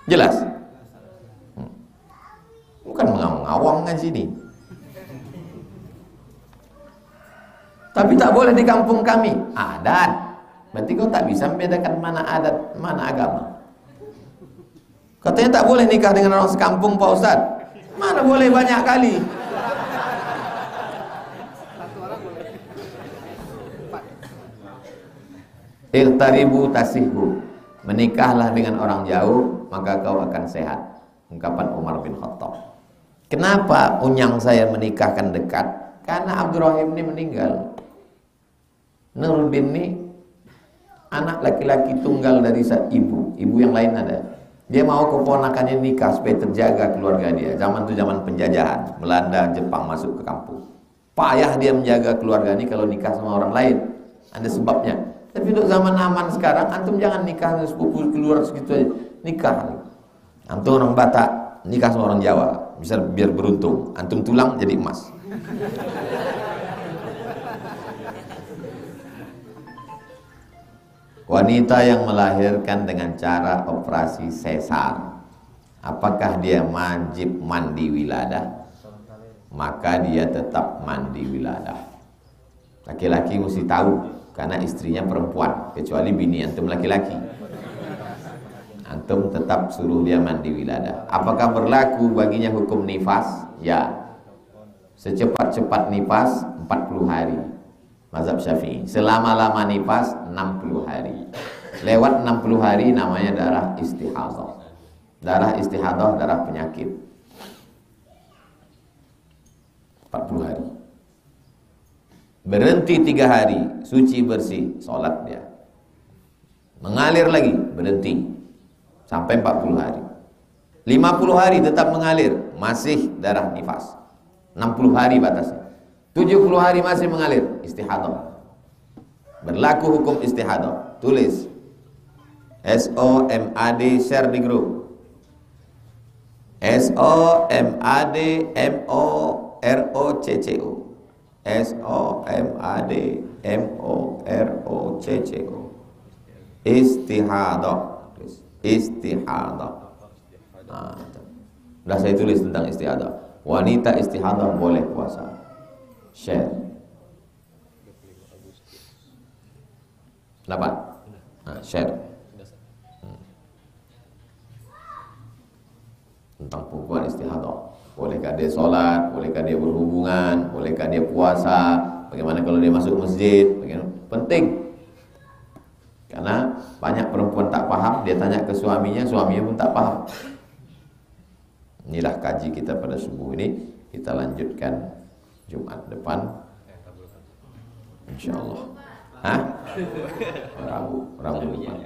[SPEAKER 1] Jelas? Bukan mengawang-awang kan sini. Tapi tak boleh di kampung kami. Adat. Berarti kau tak bisa membedakan mana adat, mana agama. Katanya tak boleh nikah dengan orang sekampung Pak Ustaz. Mana boleh banyak kali. Iqtaribu tasihhu, menikahlah dengan orang jauh maka kau akan sehat. Ungkapan Umar bin Khattab. Kenapa unyang saya menikahkan dekat? Karena Abdurrahim ini meninggal. Nuruddin ini anak laki-laki tunggal dari ibu yang lain ada. Dia mau keponakannya nikah supaya terjaga keluarga dia. Zaman itu zaman penjajahan, Belanda, Jepang masuk ke kampung. Payah dia menjaga keluarga ini kalau nikah sama orang lain. Ada sebabnya. Tapi untuk zaman aman sekarang, antum jangan nikah dengan sepupu keluar segitu aja. Nikah. Antum orang Batak, nikah sama orang Jawa. Bisa biar beruntung. Antum tulang jadi emas. Wanita yang melahirkan dengan cara operasi sesar, apakah dia wajib mandi wiladah? Maka dia tetap mandi wiladah. Laki-laki mesti tahu, karena istrinya perempuan, kecuali bini antum laki-laki. Antum tetap suruh dia mandi wiladah. Apakah berlaku baginya hukum nifas? Ya. Secepat-cepat nifas 40 hari. Mazhab Syafi'i. Selama-lama nifas 60 hari. Lewat 60 hari namanya darah istihadah. Darah istihadah, darah penyakit. 40 hari. Berhenti 3 hari, suci bersih, sholat dia. Mengalir lagi, berhenti sampai 40 hari. 50 hari tetap mengalir, masih darah nifas. 60 hari batasnya. 70 hari masih mengalir, istihadah. Berlaku hukum istihadah. Tulis SOMAD, share di grup. SOMADMOROCCO. SOMADMOROCCO. Istihadah. Istihadah. Nah, sudah saya tulis tentang istihadah. Wanita istihadah boleh puasa. Share. Dapat? Nah, share. Tentang perempuan istihadah. Bolehkah dia sholat? Bolehkah dia berhubungan? Bolehkah dia puasa? Bagaimana kalau dia masuk masjid? Bagaimana? Penting. Karena banyak perempuan tak paham, dia tanya ke suaminya, suaminya pun tak paham. Inilah kaji kita pada subuh ini. Kita lanjutkan Jumat depan, InsyaAllah. Hah? Rabu depan.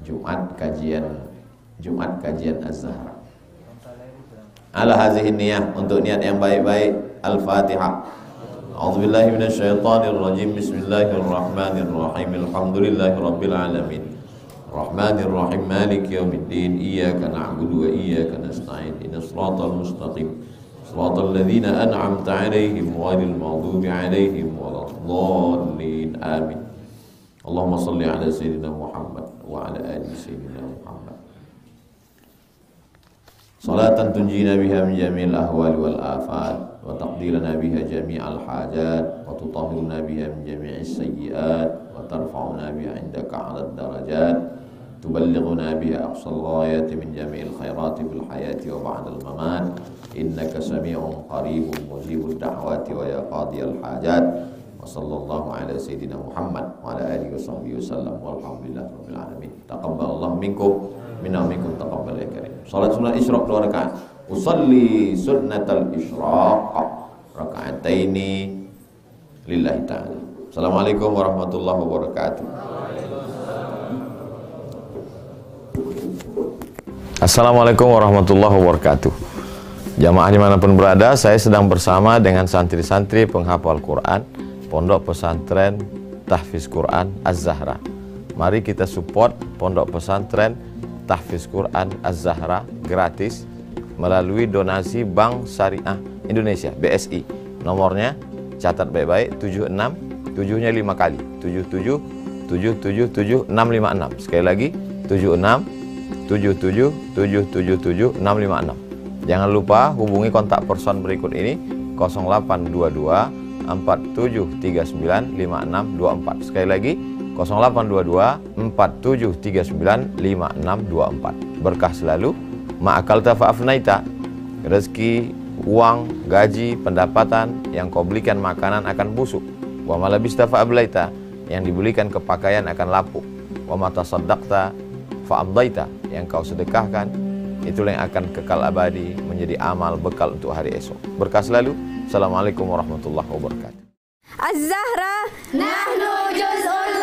[SPEAKER 1] Jumat kajian Az-Zahra. Ala hazihi niyah, untuk niat yang baik-baik. Al-Fatihah. A'udzubillahi minasyaitonirrajim. Bismillahirrahmanirrahim. Alhamdulillahirabbil alamin. Rahmanirrahim. Maliki yaumiddin. Iyyaka na'budu wa iyyaka nasta'in. Ihdinas siratal mustaqim. Siratal ladzina an'amta 'alaihim ghairil maghdubi 'alaihim waladdallin. Amin. Allahumma shalli 'ala sayyidina Muhammad wa 'ala ali sayyidina Muhammad. Salatan tunjina biha min jami'il ahwali wal afat wa taqdilana biha jami'al hajat wa tutahhiruna biha min jami'is sayyi'at wa tarfa'una biha 'indaka 'alad darajat tuballighuna biha aqsal ghayati min jami'il khairati fil hayati wa ba'dal mamat innaka sami'un qaribun mujibud da'wati wa ya qadiyal hajat wa sallallahu ala sayyidina Muhammad wa ala alihi wa sahbihi wasallam walhamdulillahi rabbil alamin. Taqabbalallahu minkum minna minkum taqabbal ya karim. Salat sunat isyraq 2 rakaat. Usalli sunnatal isyraq raka'ataini lillahi ta'ala. Assalamualaikum warahmatullahi wabarakatuh. Assalamualaikum warahmatullahi wabarakatuh. Jamaah dimanapun berada, saya sedang bersama dengan santri-santri penghafal Quran Pondok Pesantren Tahfiz Quran Az-Zahra. Mari kita support Pondok Pesantren Tahfiz Quran Az-Zahra gratis melalui donasi Bank Syariah Indonesia BSI. Nomornya catat baik-baik, 76 7-nya 5 kali 77 777 656. Sekali lagi 76 77 777 656. Jangan lupa hubungi kontak person berikut ini 0822 4739 5624. Sekali lagi 0822 4739 5624. Berkah selalu. Ma'akalta fa'afnaita. Rezeki, uang, gaji, pendapatan yang kau belikan makanan akan busuk. Wa malabista fa'ablaita. Yang dibelikan ke pakaian akan lapuk. Wa matasaddaqta fa'amdaita. Yang kau sedekahkan, itulah yang akan kekal abadi menjadi amal bekal untuk hari esok. Berkah selalu. Assalamualaikum warahmatullahi wabarakatuh.
[SPEAKER 3] Az-Zahra nahnu juz'ul